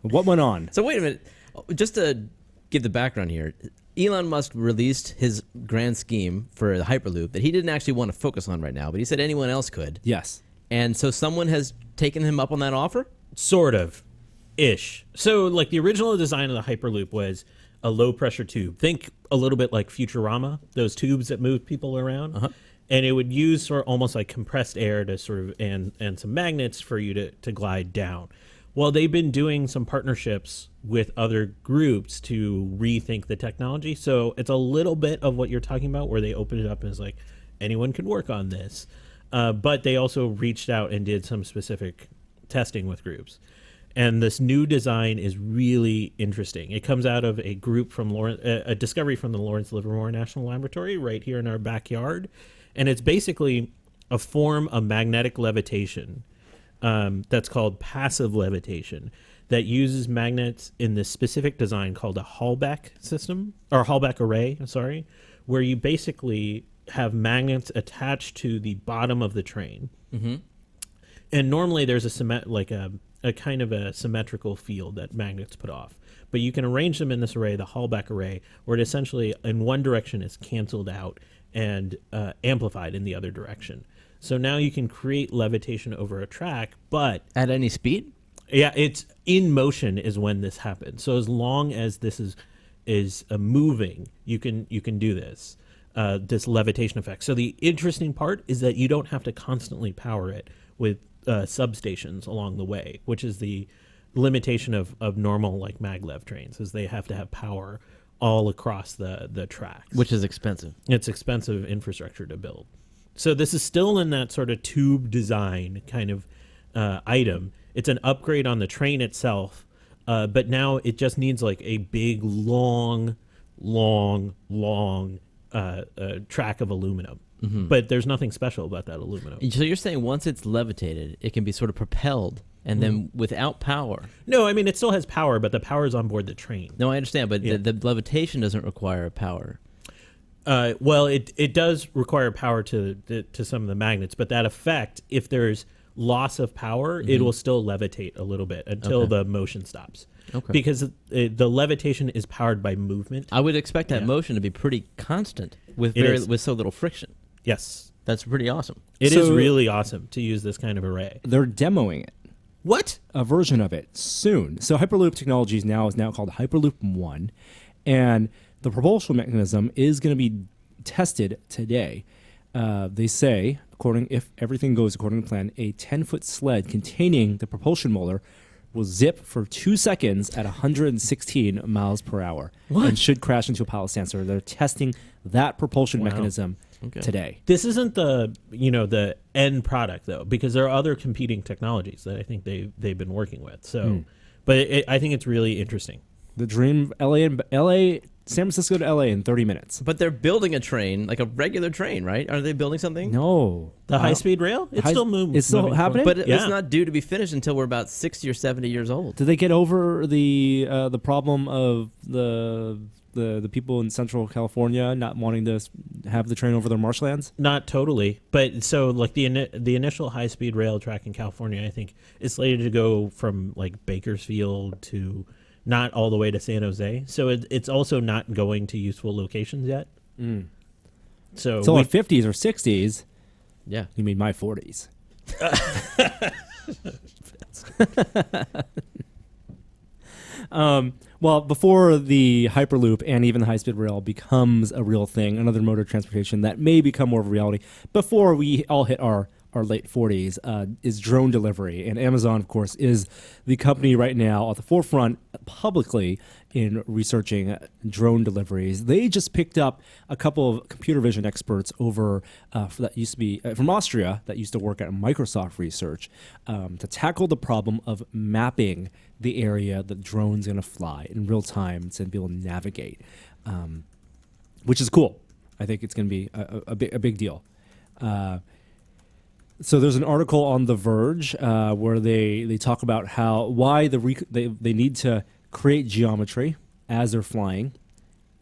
What went on? So wait a minute. Just to give the background here, Elon Musk released his grand scheme for the Hyperloop that he didn't actually want to focus on right now, but he said anyone else could. Yes. And so someone has taken him up on that offer? Sort of. Ish. So, like, the original design of the Hyperloop was a low-pressure tube. Think a little bit like Futurama, those tubes that move people around. And it would use sort of almost like compressed air to sort of and some magnets for you to glide down. Well, they've been doing some partnerships with other groups to rethink the technology. So it's a little bit of what you're talking about, where they open it up and it's like, anyone can work on this. But they also reached out and did some specific testing with groups. And this new design is really interesting. It comes out of a group from a discovery from the Lawrence Livermore National Laboratory right here in our backyard. And it's basically a form of magnetic levitation that's called passive levitation that uses magnets in this specific design called a Hallback system, or Hallback array, where you basically have magnets attached to the bottom of the train. And normally there's a kind of a symmetrical field that magnets put off. But you can arrange them in this array, the Hallback array, where it essentially in one direction is canceled out and amplified in the other direction. So now you can create levitation over a track, but... At any speed? Yeah, it's in motion is when this happens. So as long as this is moving, you can do this, this levitation effect. So the interesting part is that you don't have to constantly power it with substations along the way, which is the limitation of normal like maglev trains, is they have to have power all across the tracks, which is expensive. It's expensive infrastructure to build. So this is still in that sort of tube design kind of item. It's an upgrade on the train itself, but now it just needs like a big, long track of aluminum. But there's nothing special about that aluminum. So you're saying once it's levitated, it can be sort of propelled, and then without power. No, I mean, it still has power, but the power is on board the train. No, I understand, but the levitation doesn't require power. Well, it does require power to some of the magnets, but that effect, if there's loss of power, it will still levitate a little bit until the motion stops. Okay. Because the levitation is powered by movement. I would expect that motion to be pretty constant with so little friction. Yes. That's pretty awesome. It is really awesome to use this kind of array. They're demoing it. What? A version of it soon. So Hyperloop Technologies is now called Hyperloop 1, and the propulsion mechanism is going to be tested today. They say, if everything goes according to plan, a 10-foot sled containing the propulsion motor will zip for 2 seconds at 116 miles per hour and should crash into a pile of sand. So they're testing that propulsion mechanism today. This isn't the end product though, because there are other competing technologies that I think they've been working with. So, but I think it's really interesting. The dream, San Francisco to LA in 30 minutes. But they're building a train, like a regular train, right? Are they building something? No. The high-speed rail? It's still moving. It's still happening? But it's not due to be finished until we're about 60 or 70 years old. Did they get over the problem of the people in Central California not wanting to have the train over their marshlands? Not totally. But so like the initial high-speed rail track in California, I think, is slated to go from like Bakersfield to not all the way to San Jose. So it's also not going to useful locations yet. So it's only 50s or 60s. Yeah. You mean my 40s. Well, before the Hyperloop and even the high-speed rail becomes a real thing, another mode of transportation that may become more of a reality, before we all hit our late 40s, is drone delivery. And Amazon, of course, is the company right now at the forefront publicly in researching drone deliveries. They just picked up a couple of computer vision experts over that used to be from Austria that used to work at Microsoft Research to tackle the problem of mapping the area that drones going to fly in real time to be able to navigate, which is cool. I think it's going to be a big deal. So there's an article on The Verge where they talk about why they need to create geometry as they're flying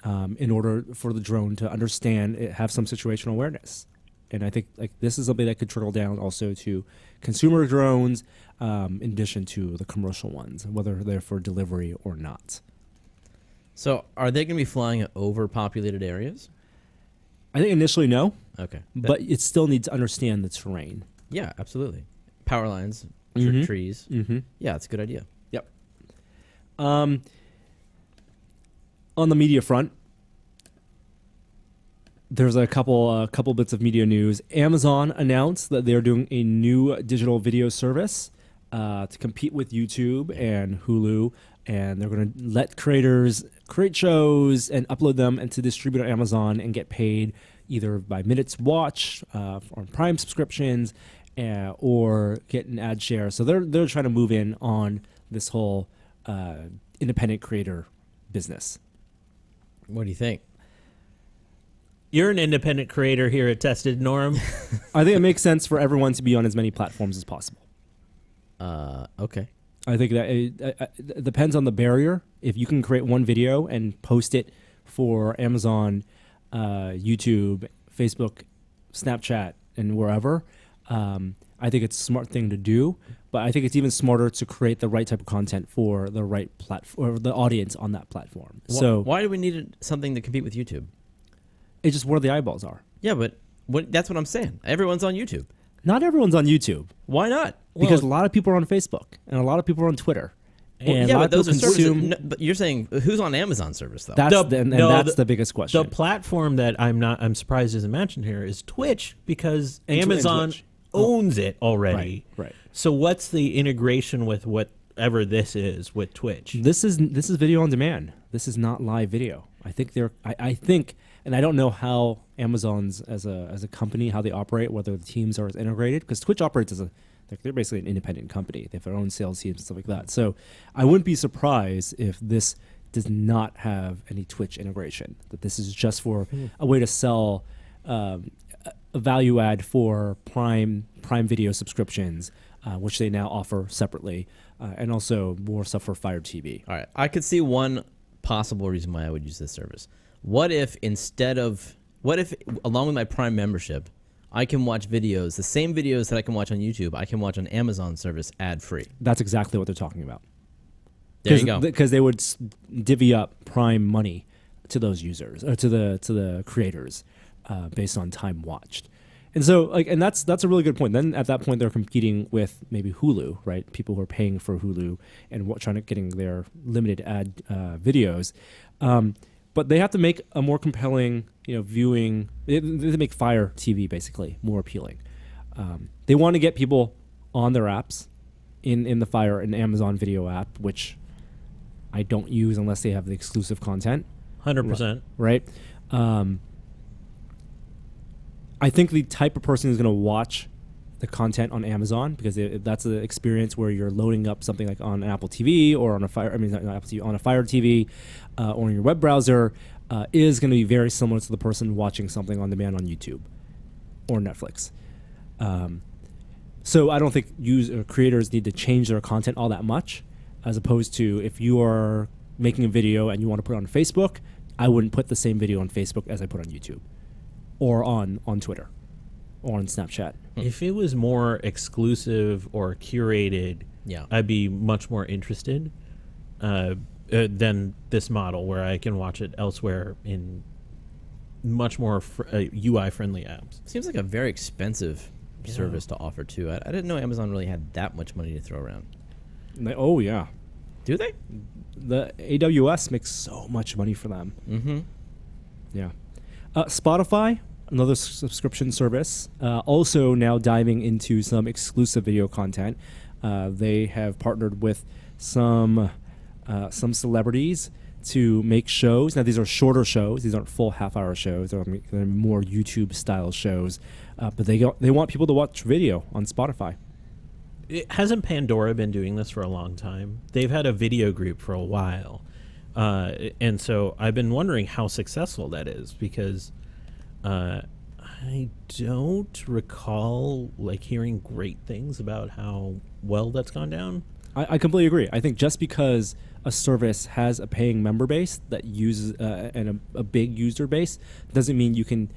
in order for the drone to understand have some situational awareness. And I think like this is something that could trickle down also to consumer drones in addition to the commercial ones, whether they're for delivery or not. So are they going to be flying at overpopulated areas? I think initially no. Okay. But it still needs to understand the terrain. Yeah, absolutely. Power lines, trees. Mm-hmm. Yeah, it's a good idea. Yep. On the media front, there's a couple bits of media news. Amazon announced that they're doing a new digital video service to compete with YouTube and Hulu, and they're going to let creators create shows and upload them and to distribute on Amazon and get paid either by minutes watched on Prime subscriptions or get an ad share. So they're trying to move in on this whole independent creator business. What do you think? You're an independent creator here at Tested, Norm. I think it makes sense for everyone to be on as many platforms as possible. Okay. I think that it depends on the barrier. If you can create one video and post it for Amazon, YouTube, Facebook, Snapchat, and wherever, I think it's a smart thing to do. But I think it's even smarter to create the right type of content for the right platform or the audience on that platform. So why do we need something to compete with YouTube? It's just where the eyeballs are. Yeah, but that's what I'm saying. Everyone's on YouTube. Not everyone's on YouTube. Why not? Because a lot of people are on Facebook and a lot of people are on Twitter. And yeah, a lot but those are of people services. No, but you're saying who's on Amazon service though? That's the biggest question. The platform that I'm surprised isn't mentioned here is Twitch, because Amazon owns it already. Right. So what's the integration with whatever this is with Twitch? This is video on demand. This is not live video. I think, and I don't know how Amazon's as a company, how they operate, whether the teams are as integrated, because Twitch operates as a They're basically an independent company. They have their own sales teams and stuff like that. So I wouldn't be surprised if this does not have any Twitch integration, that this is just for a way to sell a value add for Prime Video subscriptions, which they now offer separately, and also more stuff for Fire TV. All right. I could see one possible reason why I would use this service. What if along with my Prime membership, I can watch videos, the same videos that I can watch on YouTube, I can watch on Amazon service ad-free? That's exactly what they're talking about. There you go. Because they would divvy up Prime money to those users, or to the creators, based on time watched. And so, and that's a really good point. Then at that point, they're competing with maybe Hulu, right? People who are paying for Hulu and trying to getting their limited ad videos. But they have to make a more compelling, viewing. They make Fire TV basically more appealing. They want to get people on their apps, in the Fire and Amazon Video app, which I don't use unless they have the exclusive content. 100%. Right. I think the type of person who's going to watch the content on Amazon, because that's an experience where you're loading up something like on Apple TV or on a Fire. I mean, not Apple TV, on a Fire TV, or in your web browser, is going to be very similar to the person watching something on demand on YouTube or Netflix. So I don't think creators need to change their content all that much, as opposed to if you are making a video and you want to put it on Facebook, I wouldn't put the same video on Facebook as I put on YouTube or on Twitter or on Snapchat. If it was more exclusive or curated, I'd be much more interested than this model where I can watch it elsewhere in much more UI-friendly apps. Seems like a very expensive service to offer, too. I didn't know Amazon really had that much money to throw around. Oh, yeah. Do they? The AWS makes so much money for them. Mm-hmm. Yeah. Spotify, another subscription service, also now diving into some exclusive video content. They have partnered with some celebrities to make shows. Now, these are shorter shows. These aren't full half-hour shows. They're more YouTube-style shows. But they want people to watch video on Spotify. Hasn't Pandora been doing this for a long time? They've had a video group for a while. And so I've been wondering how successful that is, because I don't recall hearing great things about how well that's gone down. I completely agree. I think just because a service has a paying member base that uses and a big user base doesn't mean you can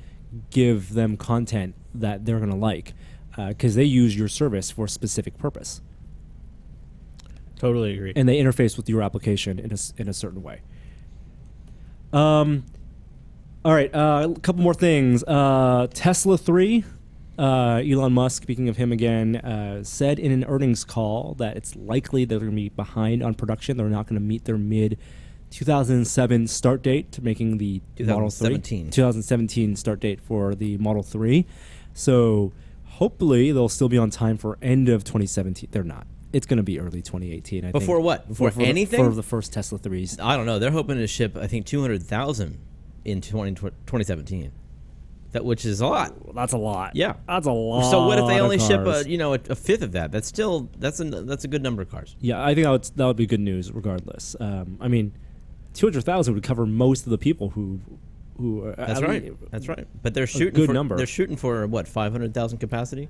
give them content that they're going to like, because they use your service for a specific purpose. Totally agree. And they interface with your application in a certain way. All right, a couple more things. Tesla 3, Elon Musk, speaking of him again, said in an earnings call that it's likely they're going to be behind on production. They're not going to meet their mid-2007 start date to making the Model 3. 2017 start date for the Model 3. So hopefully they'll still be on time for end of 2017. They're not. It's going to be early 2018, I think. Before what? Before anything? For the first Tesla 3s. I don't know. They're hoping to ship, I think, 200,000 in 2017. Which is a lot. That's a lot. Yeah. That's a lot. So what if they only ship a fifth of that? That's still that's a good number of cars. Yeah, I think that would be good news regardless. I mean, 200,000 would cover most of the people who That's right. That's right. But they're shooting good for number. They're shooting for what, 500,000 capacity?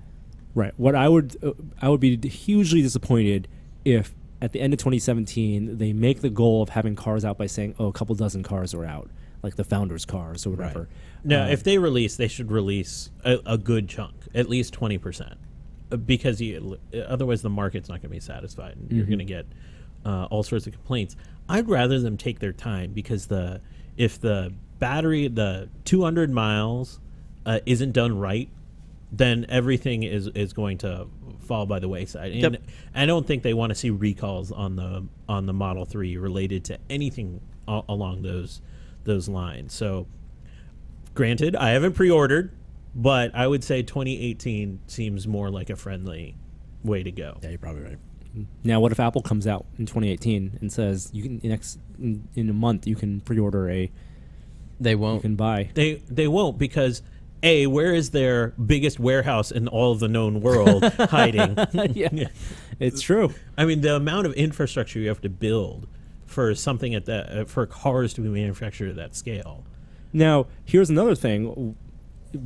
Right. What I would be hugely disappointed if at the end of 2017 they make the goal of having cars out by saying, "Oh, a couple dozen cars are out," like the founders' cars or whatever. Right. No, if they release, they should release a good chunk, at least 20%, because otherwise the market's not going to be satisfied, and you're going to get all sorts of complaints. I'd rather them take their time, because if the battery, the 200 miles, isn't done right, then everything is going to fall by the wayside. And Yep. I don't think they want to see recalls on the Model 3 related to anything along those lines. So, granted, I haven't pre-ordered, but I would say 2018 seems more like a friendly way to go. Yeah, you're probably right. Now, what if Apple comes out in 2018 and says you can in a month you can pre-order They won't. You can buy. They won't, because where is their biggest warehouse in all of the known world hiding? Yeah, it's true. I mean, the amount of infrastructure you have to build for something at that for cars to be manufactured at that scale. Now, here's another thing.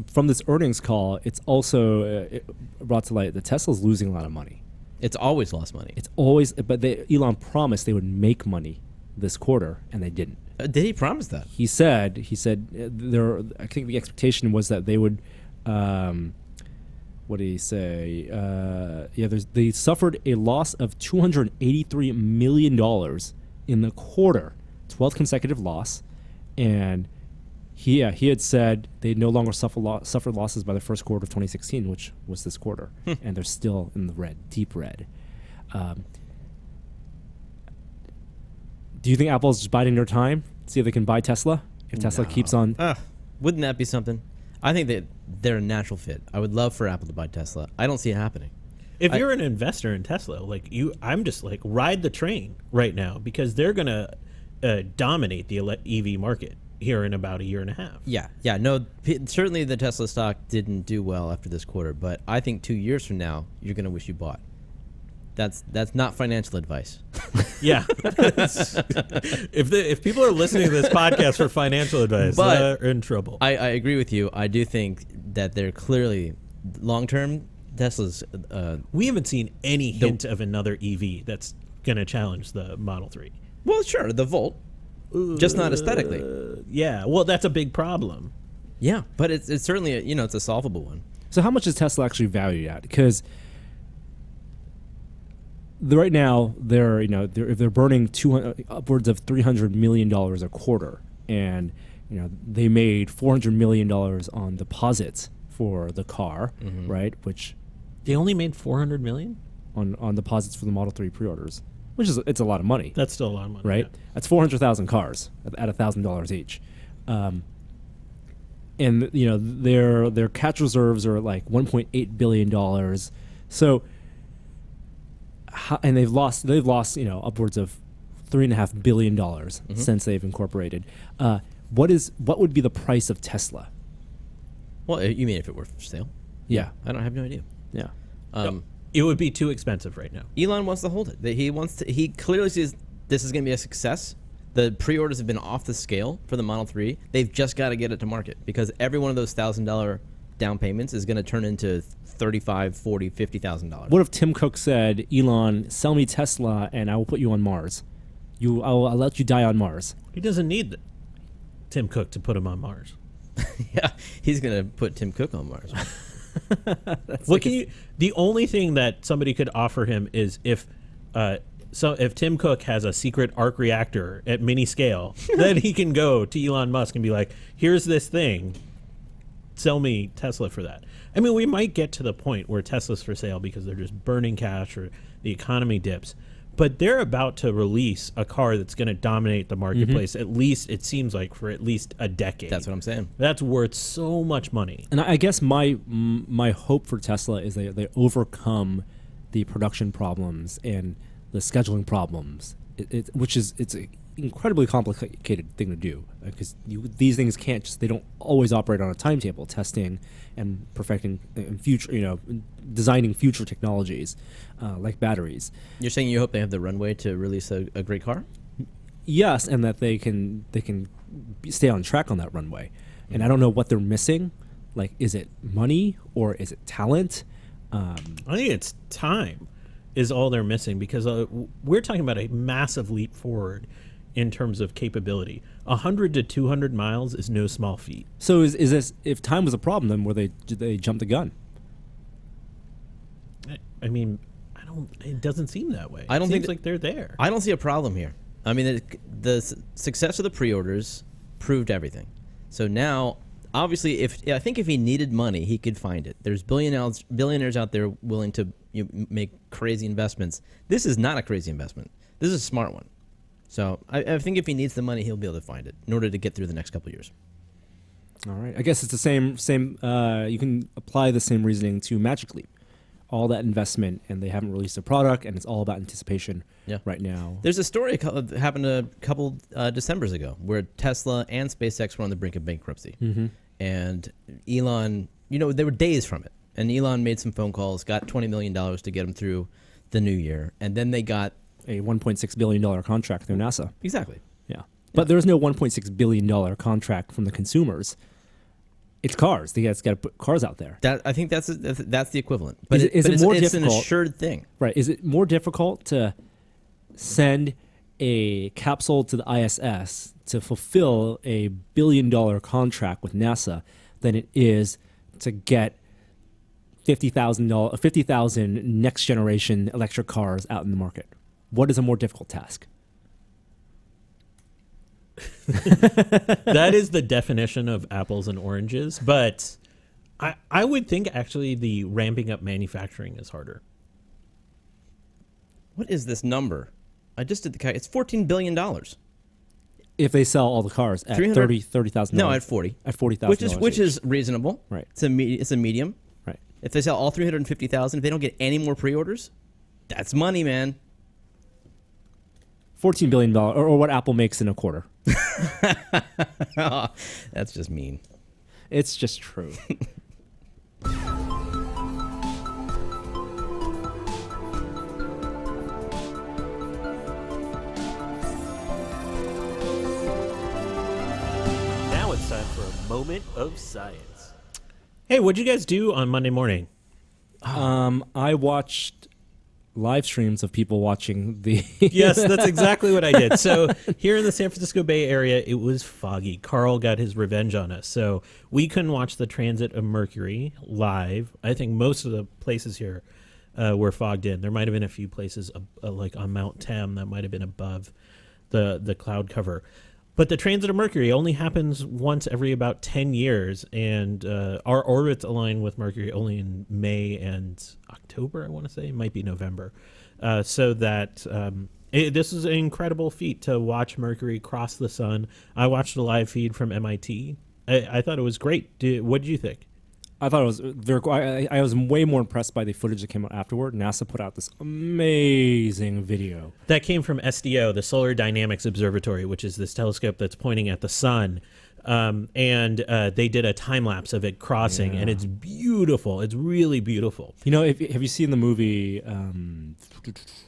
From this earnings call, it's also brought to light that Tesla's losing a lot of money. It's always lost money. It's always, but Elon promised they would make money this quarter, and they didn't. Did he promise that? He said I think the expectation was that they would, what did he say? They suffered a loss of $283 million in the quarter, 12th consecutive loss, and he had said they no longer suffered losses by the first quarter of 2016, which was this quarter, and they're still in the red, deep red. Do you think Apple's just biding their time? See if they can buy Tesla? If Tesla keeps on... Wouldn't that be something? I think that they're a natural fit. I would love for Apple to buy Tesla. I don't see it happening. If you're an investor in Tesla, I'm just ride the train right now, because they're going to dominate the EV market here in about a year and a half. Yeah. No, certainly the Tesla stock didn't do well after this quarter, but I think 2 years from now, you're going to wish you bought. That's not financial advice. Yeah. If people are listening to this podcast for financial advice, they're in trouble. I agree with you. I do think that they're clearly long-term Tesla's... we haven't seen any hint of another EV that's going to challenge the Model 3. Well, sure, the Volt. Just not aesthetically. Yeah, well, that's a big problem. Yeah, but it's certainly it's a solvable one. So how much is Tesla actually valued at? Because right now they're burning upwards of $300 million a quarter, and they made $400 million on deposits for the car, right? Which they only made $400 million on deposits for the Model 3 pre-orders. Which it's a lot of money. That's still a lot of money, right? Yeah. That's 400,000 cars at $1,000 each, and their cash reserves are like $1.8 billion. So, and they've lost upwards of $3.5 billion since they've incorporated. What would be the price of Tesla? Well, you mean if it were for sale? Yeah, I don't have no idea. Yeah. It would be too expensive right now. Elon wants to hold it. He clearly sees this is going to be a success. The pre-orders have been off the scale for the Model 3. They've just got to get it to market, because every one of those $1,000 down payments is going to turn into $35,000, $40,000, $50,000. What if Tim Cook said, "Elon, sell me Tesla, and I will put you on Mars. I'll let you die on Mars." He doesn't need Tim Cook to put him on Mars. Yeah, he's going to put Tim Cook on Mars. The only thing that somebody could offer him is if Tim Cook has a secret arc reactor at mini scale, then he can go to Elon Musk and be like, "Here's this thing, sell me Tesla for that." I mean, we might get to the point where Tesla's for sale because they're just burning cash or the economy dips. But they're about to release a car that's going to dominate the marketplace, at least, it seems like, for at least a decade. That's what I'm saying. That's worth so much money. And I guess my hope for Tesla is they overcome the production problems and the scheduling problems, it's an incredibly complicated thing to do, because these things they don't always operate on a timetable, testing and perfecting in future, designing future technologies like batteries. You're saying you hope they have the runway to release a great car? Yes, and that they can stay on track on that runway. And I don't know what they're missing. Like, is it money or is it talent? I think it's time is all they're missing, because we're talking about a massive leap forward in terms of capability. 100 to 200 miles is no small feat. So is this, if time was a problem, then did they jump the gun? I mean, it doesn't seem that way. I don't think like they're there. I don't see a problem here. I mean, the success of the pre-orders proved everything. So now, obviously, I think if he needed money, he could find it. There's billionaires out there willing to make crazy investments. This is not a crazy investment. This is a smart one. So I think if he needs the money, he'll be able to find it in order to get through the next couple of years. All right. I guess it's the same. You can apply the same reasoning to Magic Leap. All that investment, and they haven't released a product, and it's all about anticipation right now. There's a story happened a couple Decembers ago where Tesla and SpaceX were on the brink of bankruptcy. and Elon, they were days from it. And Elon made some phone calls, got $20 million to get them through the new year. And then they got a $1.6 billion contract through NASA. Exactly. Yeah. But there's no $1.6 billion contract from the consumers. It's cars. They got to put cars out there. I think that's the equivalent. But Is it more difficult? It's an assured thing. Right. Is it more difficult to send a capsule to the ISS to fulfill a $1 billion contract with NASA than it is to get 50,000 next generation electric cars out in the market? What is a more difficult task? That is the definition of apples and oranges, but I would think actually the ramping up manufacturing is harder. What is this number? I just did the calculation. It's $14 billion. If they sell all the cars at $30,000. No, at 40. At $40,000. Which is reasonable. Right. It's a medium. Right. If they sell all 350,000, if they don't get any more pre-orders, that's money, man. $14 billion, or what Apple makes in a quarter. That's just mean. It's just true. Now it's time for a moment of science. Hey, what'd you guys do on Monday morning? I watched live streams of people watching the... Yes, that's exactly what I did. So here in the San Francisco Bay Area, it was foggy. Carl got his revenge on us. So we couldn't watch the transit of Mercury live. I think most of the places here were fogged in. There might have been a few places like on Mount Tem that might have been above the cloud cover. But the transit of Mercury only happens once every about 10 years, and our orbits align with Mercury only in May and October, I want to say. It might be November. So that this is an incredible feat to watch Mercury cross the sun. I watched a live feed from MIT. I thought it was great. What did you think? I thought it was very cool. I was way more impressed by the footage that came out afterward. NASA put out this amazing video. That came from SDO, the Solar Dynamics Observatory, which is this telescope that's pointing at the sun. And they did a time lapse of it crossing, and it's beautiful. It's really beautiful. You know, have you seen the movie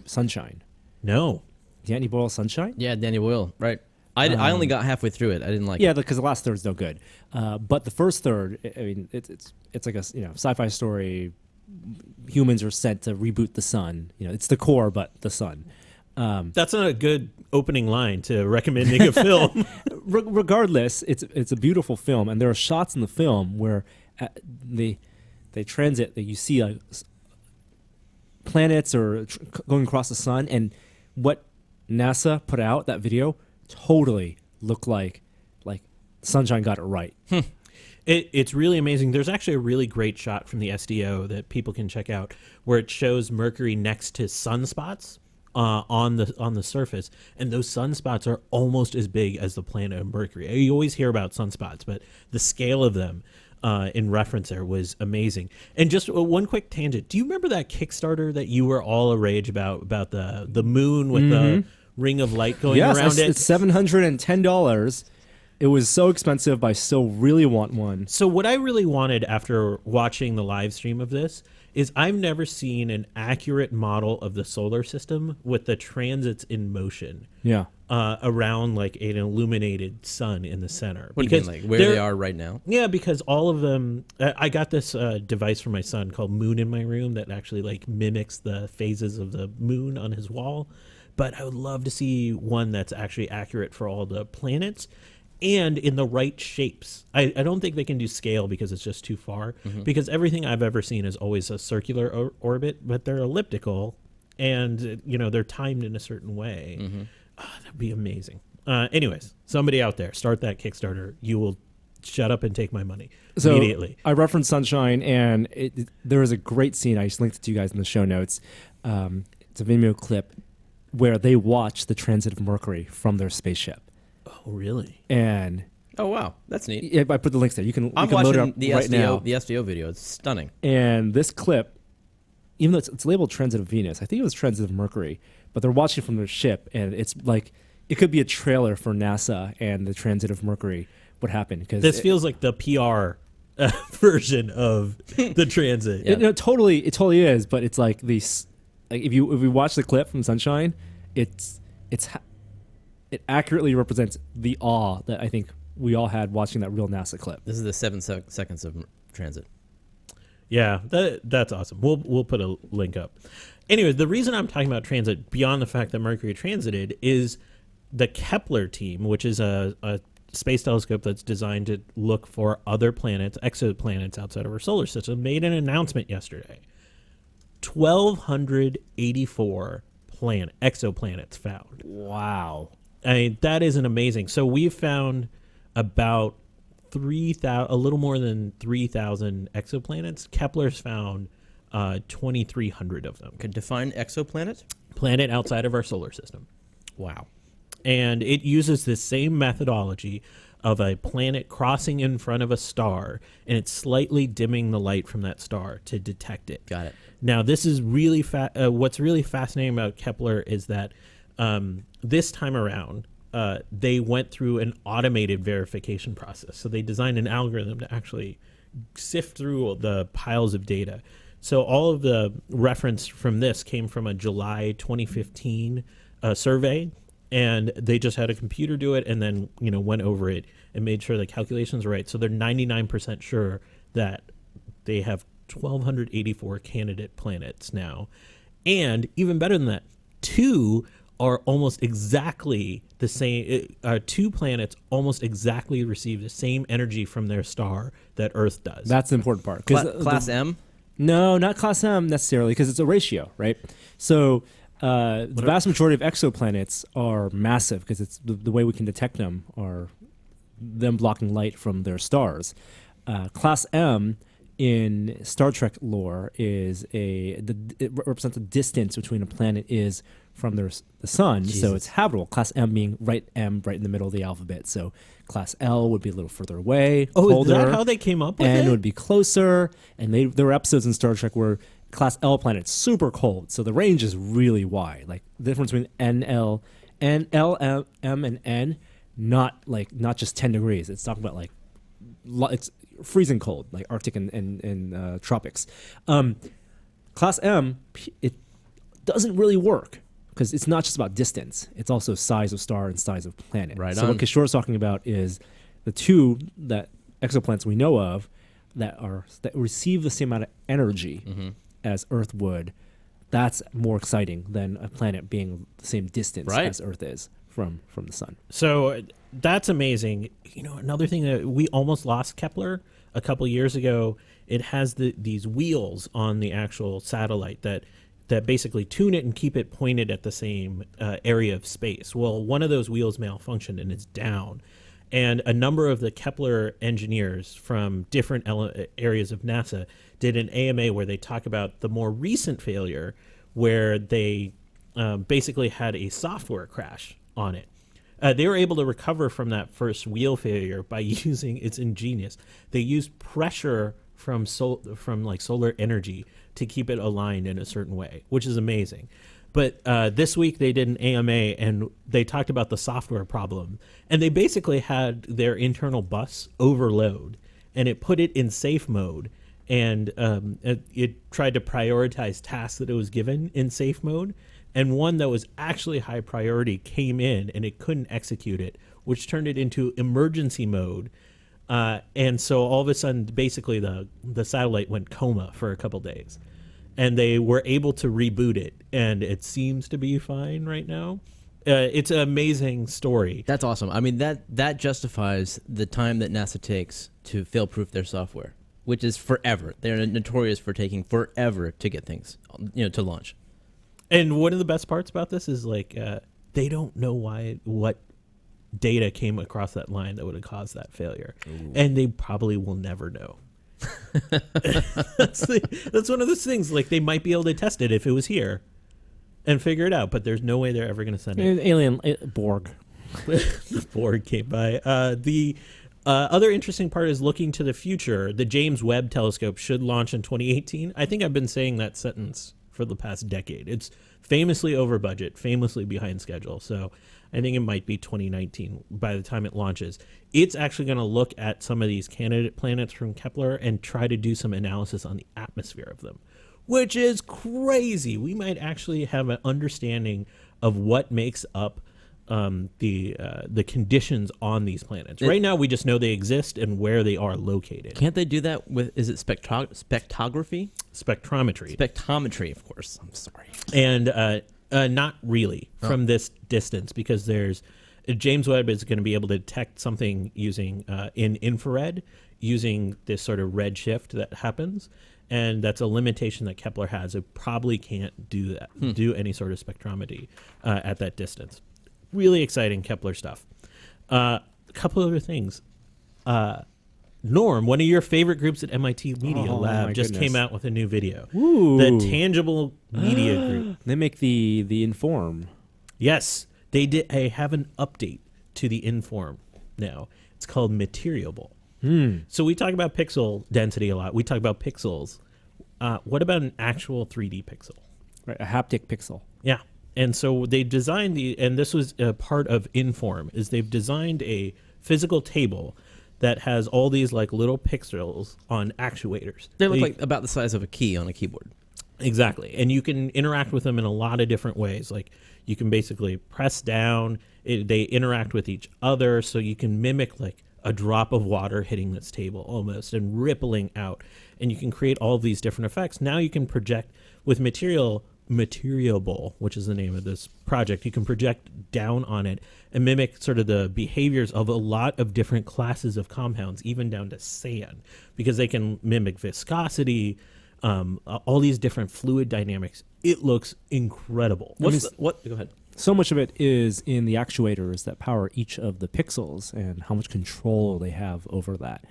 Sunshine? No. Danny Boyle's Sunshine? Yeah, Danny Boyle, right. I only got halfway through it. I didn't like it. Yeah, because the last third's no good. But the first third, I mean, it's like a sci-fi story. Humans are sent to reboot the sun. It's the core, but the sun. That's not a good opening line to recommending a film. Regardless, it's a beautiful film, and there are shots in the film where they transit. That you see planets or going across the sun, and what NASA put out that video totally looked like Sunshine got it right. It's really amazing. There's actually a really great shot from the SDO that people can check out where it shows Mercury next to sunspots on the surface, and those sunspots are almost as big as the planet of Mercury. You always hear about sunspots, but the scale of them in reference there was amazing. And just one quick tangent. Do you remember that Kickstarter that you were all a rage about the moon with the ring of light going around it? It's $710. It was so expensive, but I still really want one. So what I really wanted after watching the live stream of this is I've never seen an accurate model of the solar system with the transits in motion. Yeah. Around like an illuminated sun in the center. What do you mean, like where they are right now? Yeah, because all of them, I got this device for my son called Moon in My Room that actually like mimics the phases of the moon on his wall. But I would love to see one that's actually accurate for all the planets and in the right shapes. I don't think they can do scale because it's just too far, because everything I've ever seen is always a circular orbit, but they're elliptical and they're timed in a certain way. That'd be amazing. Anyways, somebody out there, start that Kickstarter. You will shut up and take my money immediately. I referenced Sunshine, and there is a great scene. I just linked it to you guys in the show notes. It's a video clip where they watch the transit of Mercury from their spaceship. Oh, really? And oh wow, that's neat. Yeah, I put the links there. You can I'm load it watching up the right SDO, now. the SDO video. It's stunning. And this clip, even though it's labeled transit of Venus, I think it was transit of Mercury, but they're watching from their ship, and it's like it could be a trailer for NASA and the transit of Mercury, what happened. Because this feels like the PR version of the transit. It totally is. But it's like these. Like if we watch the clip from Sunshine, it accurately represents the awe that I think we all had watching that real NASA clip. This is the 7 seconds of transit. Yeah, that's awesome. We'll put a link up. Anyway, the reason I'm talking about transit beyond the fact that Mercury transited is the Kepler team, which is a space telescope that's designed to look for other planets, exoplanets outside of our solar system, made an announcement yesterday. 1,284 exoplanets found. Wow. I mean, that isn't amazing. So we've found about a little more than 3,000 exoplanets. Kepler's found 2,300 of them. Could define exoplanet? Planet outside of our solar system. Wow. And it uses the same methodology of a planet crossing in front of a star, and it's slightly dimming the light from that star to detect it. Got it. Now, this is really what's really fascinating about Kepler is that this time around, they went through an automated verification process. So they designed an algorithm to actually sift through the piles of data. So all of the reference from this came from a July 2015 survey, and they just had a computer do it and then went over it and made sure the calculations were right. So they're 99% sure that they have 1,284 candidate planets now. And even better than that, two are almost exactly the same. Two planets almost exactly receive the same energy from their star that Earth does. That's the important part. Class M? No, not class M necessarily, because it's a ratio, right? So the vast majority of exoplanets are massive because it's the way we can detect them are them blocking light from their stars. Class M in Star Trek lore is it represents the distance between a planet is from the sun. Jesus. So it's habitable. Class M being right in the middle of the alphabet. So class L would be a little further away, colder. Is that how they came up with N it? would be closer. And there were episodes in Star Trek where class L planet's super cold. So the range is really wide. Like the difference between M, and N, not just 10 degrees. It's talking about it's freezing cold, like Arctic and tropics. Class M, it doesn't really work because it's not just about distance. It's also size of star and size of planet. Right so on. what Kishore's talking about is the two exoplanets we know of that receive the same amount of energy as Earth would. That's more exciting than a planet being the same distance as Earth is from the sun. So that's amazing. Another thing that we almost lost Kepler a couple years ago, it has these wheels on the actual satellite that basically tune it and keep it pointed at the same area of space. Well, one of those wheels malfunctioned and it's down. And a number of the Kepler engineers from different areas of NASA did an AMA where they talk about the more recent failure where they basically had a software crash on it. They were able to recover from that first wheel failure by using, it's ingenious, they used pressure from solar energy to keep it aligned in a certain way, which is amazing. But this week they did an AMA and they talked about the software problem. And they basically had their internal bus overload and it put it in safe mode. And it tried to prioritize tasks that it was given in safe mode. And one that was actually high priority came in and it couldn't execute it, which turned it into emergency mode. And so all of a sudden, basically the satellite went coma for a couple days. And they were able to reboot it, and it seems to be fine right now. It's an amazing story. That's awesome. I mean, that justifies the time that NASA takes to fail-proof their software, which is forever. They're notorious for taking forever to get things, to launch. And one of the best parts about this is they don't know what data came across that line that would have caused that failure. Ooh. And they probably will never know. That's one of those things. Like they might be able to test it if it was here and figure it out, but there's no way they're ever going to send it. Alien Borg. The Borg came by. The other interesting part is looking to the future. The James Webb Telescope should launch in 2018. I think I've been saying that sentence for the past decade. It's famously over budget, famously behind schedule. So I think it might be 2019 by the time it launches. It's actually going to look at some of these candidate planets from Kepler and try to do some analysis on the atmosphere of them, which is crazy. We might actually have an understanding of what makes up the conditions on these planets. Right now, we just know they exist and where they are located. Can't they do that with, is it spectrography? Spectrometry. Spectrometry, of course. I'm sorry. And not really from this distance, because James Webb is going to be able to detect something using in infrared, using this sort of red shift that happens. And that's a limitation that Kepler has. It probably can't do that, do any sort of spectrometry at that distance. Really exciting Kepler stuff. A couple other things. Norm, one of your favorite groups at MIT Media Lab, just came out with a new video. Ooh. The Tangible Media Group. They make the Inform. Yes, they did. I have an update to the Inform now. It's called Materiable. So we talk about pixel density a lot. We talk about pixels. What about an actual 3D pixel? Right, a haptic pixel. Yeah. And so they designed and this was a part of Inform, is they've designed a physical table that has all these like little pixels on actuators. They look like about the size of a key on a keyboard. Exactly. And you can interact with them in a lot of different ways. Like you can basically press down, they interact with each other, so you can mimic like a drop of water hitting this table almost and rippling out. And you can create all of these different effects. Now you can project with Materiable, which is the name of this project. You can project down on it and mimic sort of the behaviors of a lot of different classes of compounds, even down to sand, because they can mimic viscosity, all these different fluid dynamics. It looks incredible. Go ahead. So much of it is in the actuators that power each of the pixels and how much control they have over that.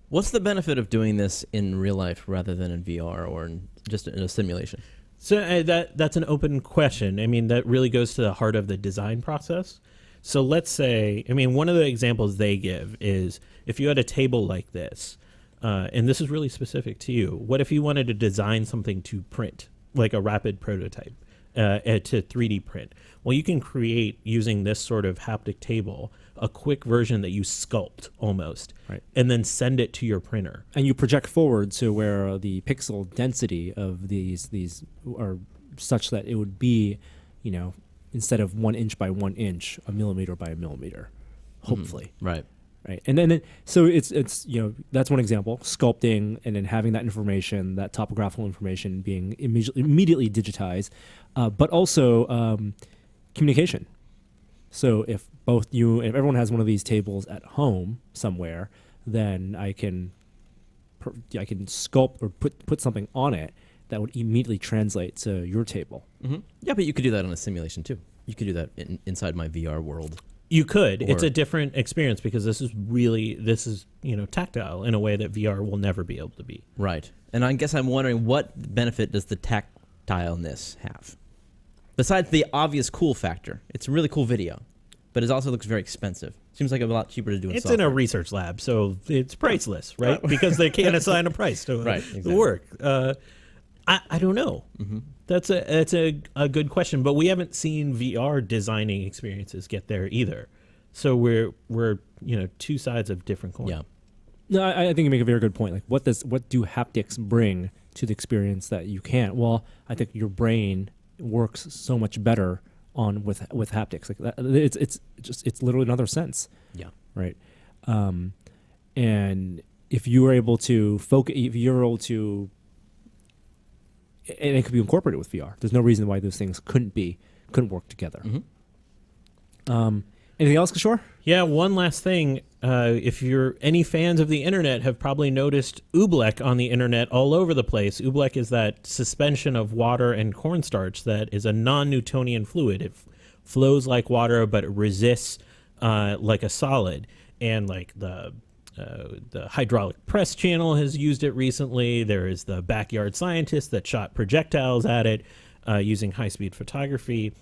What's the benefit of doing this in real life rather than in VR or just in a simulation? So that's an open question. I mean, that really goes to the heart of the design process. So let's say, I mean, one of the examples they give is if you had a table like this, and this is really specific to you, what if you wanted to design something to print, like a rapid prototype, to 3D print? Well, you can create, using this sort of haptic table, a quick version that you sculpt almost, right, and then send it to your printer. And you project forward to where the pixel density of these are such that it would be, instead of 1 inch by 1 inch, a millimeter by a millimeter, hopefully. Right. Right. And then so it's that's one example, sculpting and then having that information, that topographical information being immediately digitized, but also communication. So if if everyone has one of these tables at home somewhere, then I can sculpt or put something on it that would immediately translate to your table. Mm-hmm. Yeah, but you could do that on a simulation too. You could do that inside my VR world. You could. It's a different experience because this is tactile in a way that VR will never be able to be. Right. And I guess I'm wondering, what benefit does the tactileness have? Besides the obvious cool factor. It's a really cool video, but it also looks very expensive. Seems like a lot cheaper to do in It's software. in a research lab, so it's priceless, right? Because they can't assign a price to the work. I don't know. Mm-hmm. That's a good question, but we haven't seen VR designing experiences get there either. So we're two sides of different coins. Yeah. No, I think you make a very good point. Like, what do haptics bring to the experience that you can't? Well, I think your brain works so much better with haptics. Like that, it's literally another sense. Yeah. Right. And if you are able to focus, if you're able to, and it could be incorporated with VR. There's no reason why those things couldn't work together. Mm-hmm. Anything else, Kishore? Yeah, one last thing. If you're any fans of the internet, have probably noticed Oobleck on the internet all over the place. Oobleck is that suspension of water and cornstarch that is a non-Newtonian fluid. It flows like water, but it resists like a solid. And like the hydraulic press channel has used it recently. There is the backyard scientist that shot projectiles at it using high-speed photography.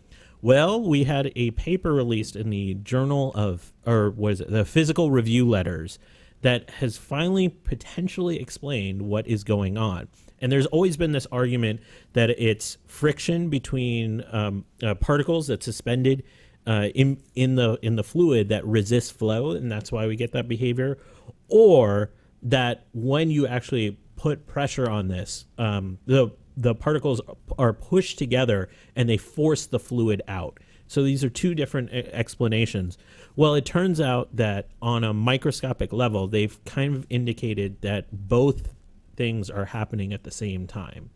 Well, we had a paper released in the the Physical Review Letters that has finally potentially explained what is going on. And there's always been this argument that it's friction between particles that's suspended in the fluid that resists flow, and that's why we get that behavior, or that when you actually put pressure on this, the particles are pushed together and they force the fluid out. So these are two different explanations. Well, it turns out that on a microscopic level, they've kind of indicated that both things are happening at the same time.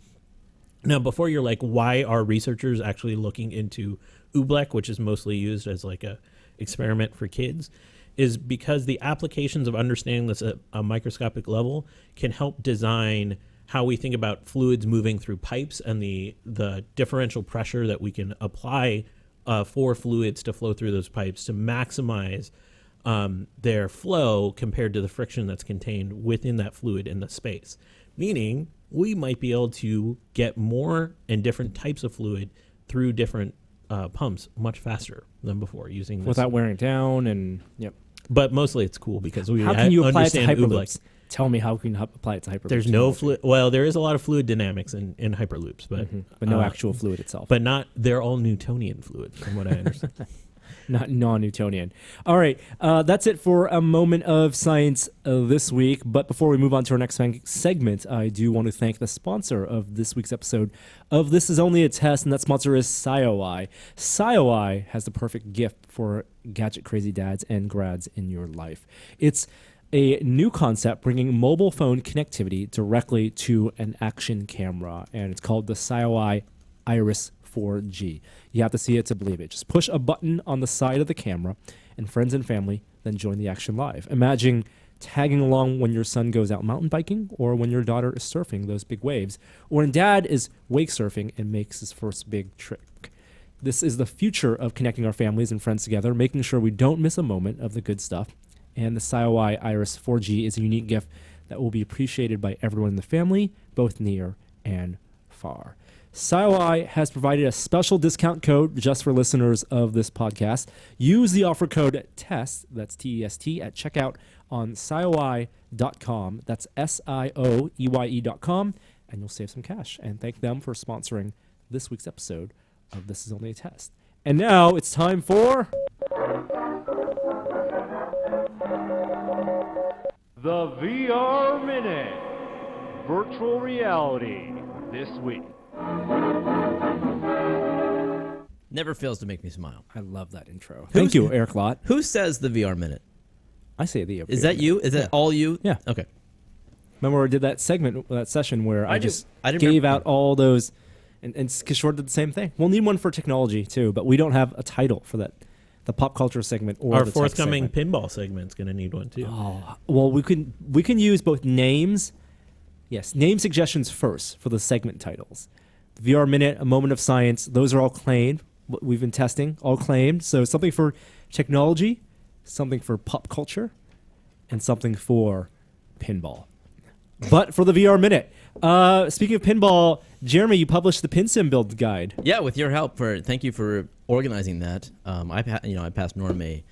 Now, before you're like, why are researchers actually looking into Oobleck, which is mostly used as like a experiment for kids, is because the applications of understanding this at a microscopic level can help design how we think about fluids moving through pipes and the differential pressure that we can apply for fluids to flow through those pipes to maximize their flow compared to the friction that's contained within that fluid in the space. Meaning, we might be able to get more and different types of fluid through different pumps much faster than before using this. Without wearing it down and, yep. But mostly it's cool because we how can you apply it to understand Hyperloops? Tell me how can you apply it to Hyperloops. There's no fluid. Well, there is a lot of fluid dynamics in Hyperloops, but no actual fluid itself. But not. They're all Newtonian fluid, from what I understand. Not non-Newtonian. All right, that's it for a moment of science this week. But before we move on to our next segment, I do want to thank the sponsor of this week's episode of This Is Only a Test, and that sponsor is SciOI. SciOI has the perfect gift for gadget-crazy dads and grads in your life. It's a new concept bringing mobile phone connectivity directly to an action camera, and it's called the SciOI Iris 4G. You have to see it to believe it. Just push a button on the side of the camera, and friends and family then join the action live. Imagine tagging along when your son goes out mountain biking, or when your daughter is surfing those big waves, or when dad is wake surfing and makes his first big trick. This is the future of connecting our families and friends together, making sure we don't miss a moment of the good stuff. And the SciOI Iris 4G is a unique gift that will be appreciated by everyone in the family, both near and far. SciOI has provided a special discount code just for listeners of this podcast. Use the offer code TEST, that's T-E-S-T, at checkout on SciOI.com. That's SIOEYE.com, and you'll save some cash. And thank them for sponsoring this week's episode of This Is Only a Test. And now it's time for... The VR Minute. Virtual reality this week. Never fails to make me smile. I love that intro. Thank you, Eric Lott. Who says the VR Minute? I say the Is that you? Is that all you? Yeah. Okay. Remember we did that segment, that session where I didn't gave remember. out all those, and Kishore did the same thing. We'll need one for technology too, but we don't have a title for that, the pop culture segment or Our the tech forthcoming segment. pinball segment's going to need one too. Oh, well, we can use both names. Yes, name suggestions first for the segment titles. VR Minute, A Moment of Science, those are all claimed. What we've been testing, all claimed. So something for technology, something for pop culture, and something for pinball. But for the VR Minute, speaking of pinball, Jeremy, you published the PinSim build guide. Yeah, with your help. Thank you for organizing that. I passed Norm a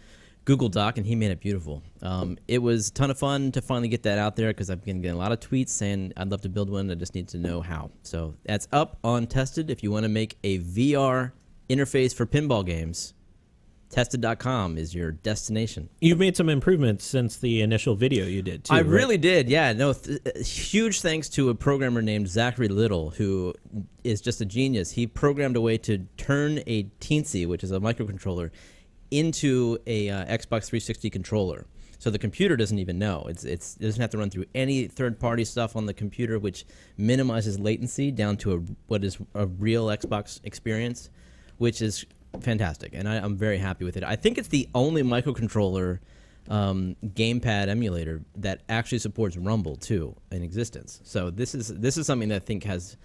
Google Doc, and he made it beautiful. It was a ton of fun to finally get that out there because I've been getting a lot of tweets saying I'd love to build one. I just need to know how. So that's up on Tested. If you want to make a VR interface for pinball games, Tested.com is your destination. You've made some improvements since the initial video you did too. I right? really did, yeah. No, huge thanks to a programmer named Zachary Little, who is just a genius. He programmed a way to turn a Teensy, which is a microcontroller, into a Xbox 360 controller. So the computer doesn't even know. It doesn't have to run through any third-party stuff on the computer, which minimizes latency down to what is a real Xbox experience, which is fantastic, and I'm very happy with it. I think it's the only microcontroller gamepad emulator that actually supports Rumble too in existence. So this is something that I think has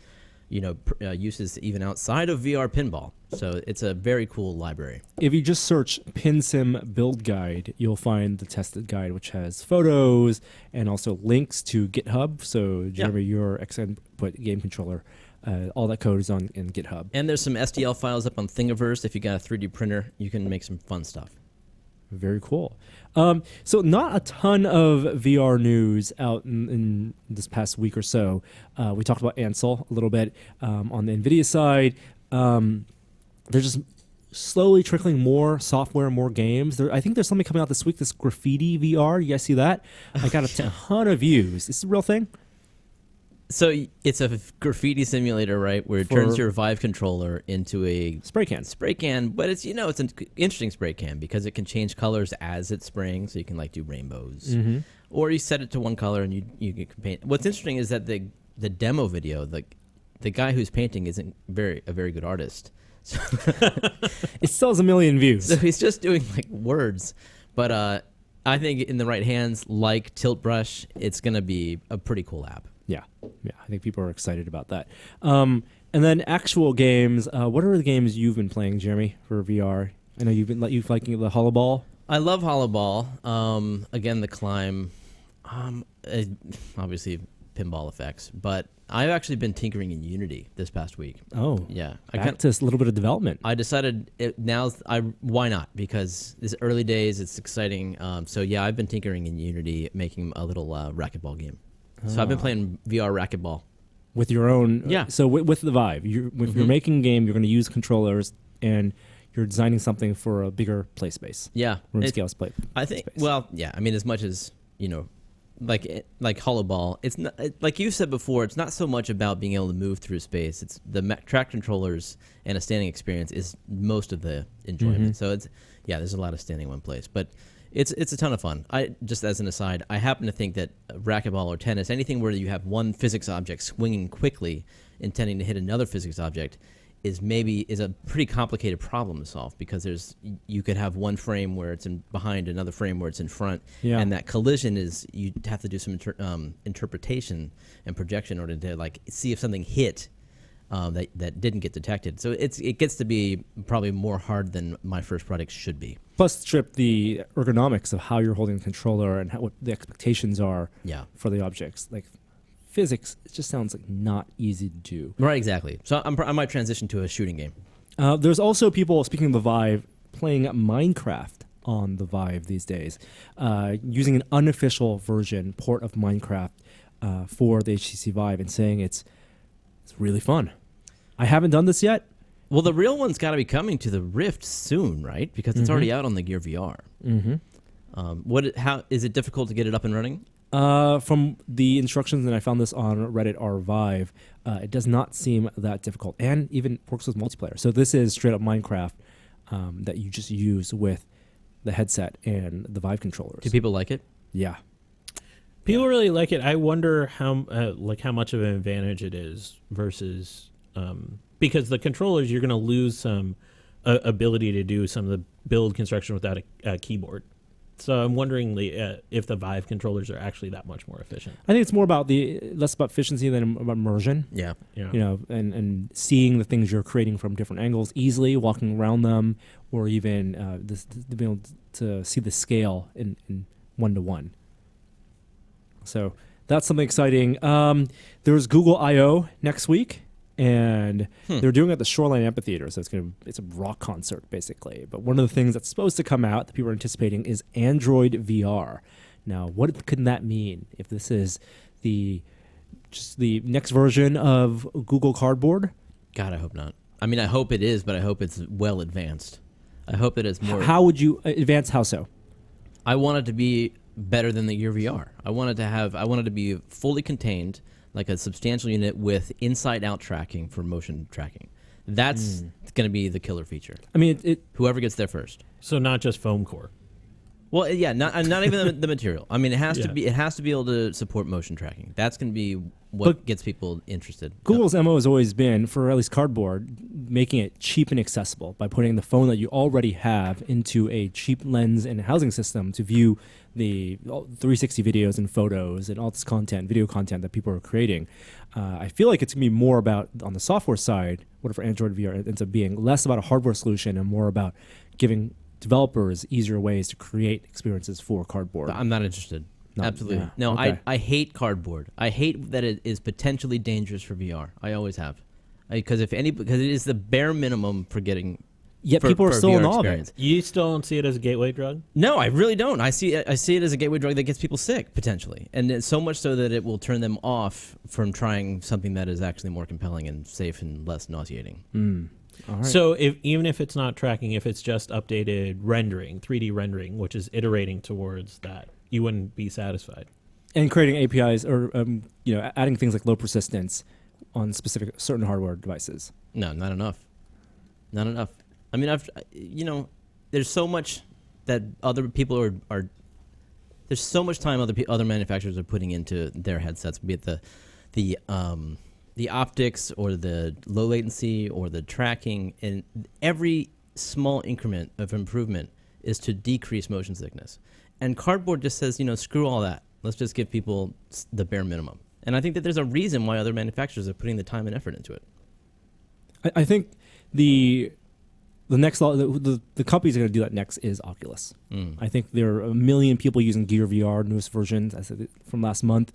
uses even outside of VR pinball. So it's a very cool library. If you just search PinSim build guide, you'll find the tested guide, which has photos and also links to GitHub. So Jeremy, your Xinput game controller, all that code is on in GitHub. And there's some STL files up on Thingiverse. If you got a 3D printer, you can make some fun stuff. Very cool. So not a ton of VR news out in this past week or so. We talked about Ansel a little bit on the Nvidia side. They're just slowly trickling more software, more games. I think there's something coming out this week, this graffiti VR. You guys see that? I got a ton of views. Is this a real thing? So it's a graffiti simulator, right, where it turns your Vive controller into a spray can, but it's it's an interesting spray can because it can change colors as it's spraying, so you can do rainbows, or you set it to one color and you can paint. What's interesting is that the demo video, the guy who's painting isn't a very good artist, so it sells 1 million views. So he's just doing words, but I think in the right hands, like Tilt Brush, it's gonna be a pretty cool app. Yeah, I think people are excited about that. And then actual games. What are the games you've been playing, Jeremy, for VR? I know you've liking the Hollow Ball. I love Hollow Ball. Again, the climb. Obviously, pinball effects. But I've actually been tinkering in Unity this past week. Oh, yeah. Back to a little bit of development. I decided why not? Because this early days, it's exciting. So yeah, I've been tinkering in Unity, making a little racquetball game. So I've been playing VR racquetball. With your own... Yeah. So with the Vive, you're making a game, you're going to use controllers, and you're designing something for a bigger play space. Yeah. Room scale play I think, space. well, yeah. I mean, as much as, like Hollow Ball, it's not, like you said before, it's not so much about being able to move through space. It's the track controllers and a standing experience is most of the enjoyment. So there's a lot of standing in one place. But... It's a ton of fun. Just as an aside, I happen to think that racquetball or tennis, anything where you have one physics object swinging quickly, intending to hit another physics object, is a pretty complicated problem to solve because you could have one frame where it's behind another frame where it's in front, and that collision is you have to do some interpretation and projection in order to see if something hit. That didn't get detected. So it gets to be probably more hard than my first product should be. Plus strip the ergonomics of how you're holding the controller and what the expectations are for the objects. Like physics, it just sounds like not easy to do. Right, exactly. So I might transition to a shooting game. There's also people, speaking of the Vive, playing Minecraft on the Vive these days, using an unofficial version port of Minecraft for the HTC Vive and saying it's really fun. I haven't done this yet. Well, the real one's got to be coming to the Rift soon, right? Because it's already out on the Gear VR. How is it difficult to get it up and running? From the instructions, and I found this on Reddit r Vive, it does not seem that difficult, and even works with multiplayer. So this is straight up Minecraft that you just use with the headset and the Vive controllers. Do people like it? Yeah. People really like it. I wonder how much of an advantage it is versus because the controllers, you're going to lose some ability to do some of the build construction without a keyboard. So I'm wondering if the Vive controllers are actually that much more efficient. I think it's more about less about efficiency than about immersion. Yeah. And seeing the things you're creating from different angles easily, walking around them, or even being able to see the scale in 1-to-1. So that's something exciting. There's Google I/O next week, and they're doing it at the Shoreline Amphitheater, so it's a rock concert basically. But one of the things that's supposed to come out that people are anticipating is Android VR. Now, what could that mean if this is the next version of Google Cardboard? God, I hope not. I mean, I hope it is, but I hope it's well advanced. I hope that it's more. How would you advance? How so? I want it to be better than the Gear VR. I want it to be fully contained, like a substantial unit with inside-out tracking for motion tracking. That's going to be the killer feature. I mean, whoever gets there first. So not just foam core. Well, yeah, not even the material. I mean, it has to be able to support motion tracking. That's going to be what gets people interested. Google's MO has always been, for at least Cardboard, making it cheap and accessible by putting the phone that you already have into a cheap lens and housing system to view the 360 videos and photos and all this video content that people are creating. I feel like it's going to be more about, on the software side, whatever Android VR ends up being, less about a hardware solution and more about giving developers easier ways to create experiences for Cardboard. I'm not interested. Absolutely. No, okay. I hate Cardboard. I hate that it is potentially dangerous for VR. I always have. Because it is the bare minimum for getting Yet people are for still VR in awe of it. experience. You still don't see it as a gateway drug? No, I really don't. I see it as a gateway drug that gets people sick potentially, and it's so much so that it will turn them off from trying something that is actually more compelling and safe and less nauseating. All right. So even if it's not tracking, if it's just updated rendering, 3D rendering, which is iterating towards that, you wouldn't be satisfied. And creating APIs or adding things like low persistence on specific certain hardware devices. No, not enough. Not enough. I mean, there's so much that other people are there's so much time other manufacturers are putting into their headsets, be it the optics or the low latency or the tracking, and every small increment of improvement is to decrease motion sickness. And cardboard just says, screw all that. Let's just give people the bare minimum. And I think that there's a reason why other manufacturers are putting the time and effort into it. I think the next the companies that are going to do that next is Oculus. I think there are 1 million people using Gear VR, newest versions, I said from last month,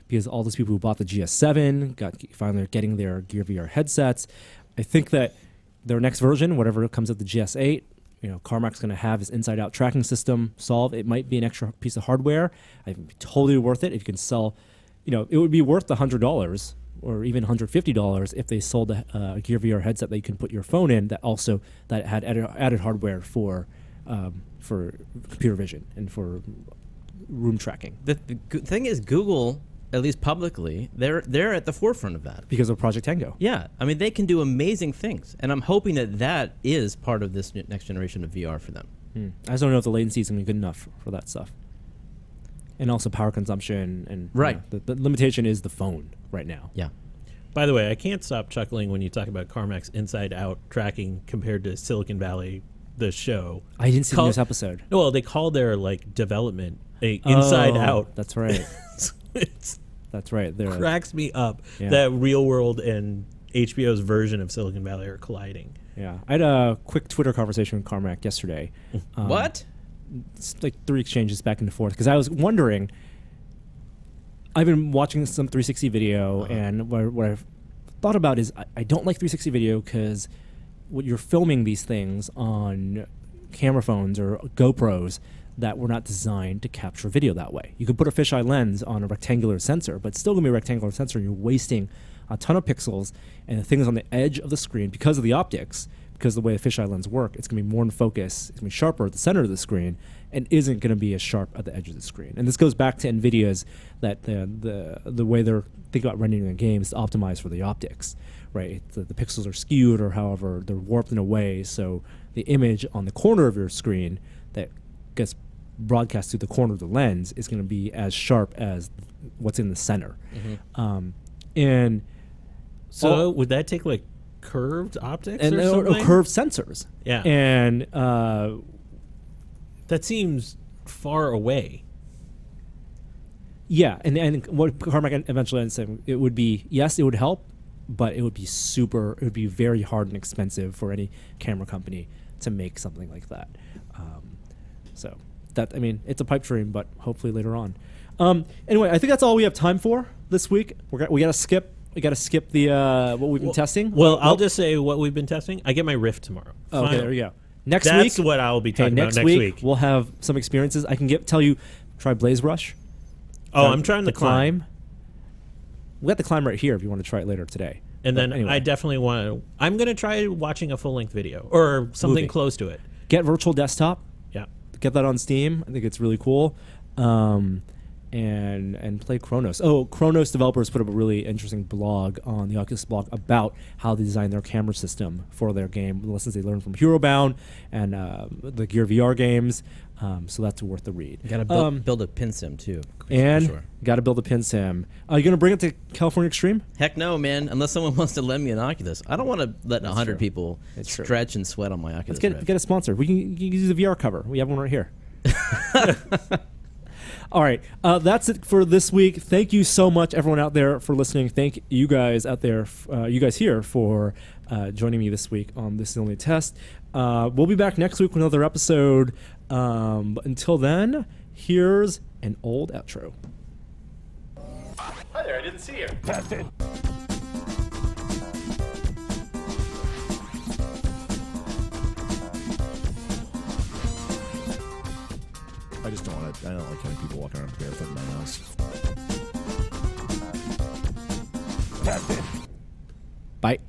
because all those people who bought the GS7 finally are getting their Gear VR headsets. I think that their next version, whatever comes with the GS8, Carmack's going to have his inside-out tracking system solved. It might be an extra piece of hardware. I think it'd be totally worth it if you can sell. It would be worth $100 or even $150 if they sold a Gear VR headset that you can put your phone in that had added hardware for computer vision and for room tracking. The thing is, Google, at least publicly, they're at the forefront of that. Because of Project Tango. Yeah. I mean, they can do amazing things. And I'm hoping that is part of this next generation of VR for them. I just don't know if the latency is going to be good enough for that stuff. And also power consumption. And right. The limitation is the phone right now. Yeah. By the way, I can't stop chuckling when you talk about Carmack's inside-out tracking compared to Silicon Valley, the show. I didn't see the newest episode. Well, they call their development inside-out. That's right. That's right. Cracks me up that Real World and HBO's version of Silicon Valley are colliding. Yeah, I had a quick Twitter conversation with Carmack yesterday. What? It's like 3 exchanges back and forth because I was wondering. I've been watching some 360 video, and what I've thought about is I don't like 360 video because when you're filming these things on camera phones or GoPros that were not designed to capture video that way. You could put a fisheye lens on a rectangular sensor, but it's still going to be a rectangular sensor, and you're wasting a ton of pixels, and the thing is on the edge of the screen because of the optics, because of the way the fisheye lens work, it's going to be more in focus, it's going to be sharper at the center of the screen, and isn't going to be as sharp at the edge of the screen. And this goes back to NVIDIA's, that the way they're thinking about rendering a game is to optimize for the optics, right? The pixels are skewed, or however, they're warped in a way, so the image on the corner of your screen that gets broadcast through the corner of the lens is going to be as sharp as what's in the center. And so would that take curved optics and or something? Curved sensors. Yeah. And that seems far away. Yeah, and what Carmack eventually said, it would be, yes, it would help, but it would be very hard and expensive for any camera company to make something like that. So that, it's a pipe dream, but hopefully later on. Anyway, I think that's all we have time for this week. We gotta skip the what we've been testing. Well, I'll just say what we've been testing. I get my Rift tomorrow. Oh, okay, there we go. Next That's week, what I'll be talking about next week. We'll have some experiences. I can tell you, try Blaze Rush. Oh, I'm trying the climb. We got the climb right here if you want to try it later today. And then anyway. I definitely want to. I'm going to try watching a full-length video or something close to it. Get Virtual Desktop. Yeah. Get that on Steam. I think it's really cool. And play Chronos. Oh, Chronos developers put up a really interesting blog on the Oculus blog about how they designed their camera system for their game, the lessons they learned from Herobound and the Gear VR games. So that's worth the read. You got to build a pin sim too. And got to build a pin sim. Are you going to bring it to California Extreme? Heck no, man. Unless someone wants to lend me an Oculus. I don't want to let 100 people stretch and sweat on my Oculus. Let's get a sponsor. We can use a VR cover. We have one right here. All right, that's it for this week. Thank you so much, everyone out there, for listening. Thank you guys out there, you guys here, for joining me this week on This Is Only a Test. We'll be back next week with another episode. But until then, here's an old outro. Hi there, I didn't see you. Tested. I just don't want to. I don't like having people walking around barefoot in my house. Bye.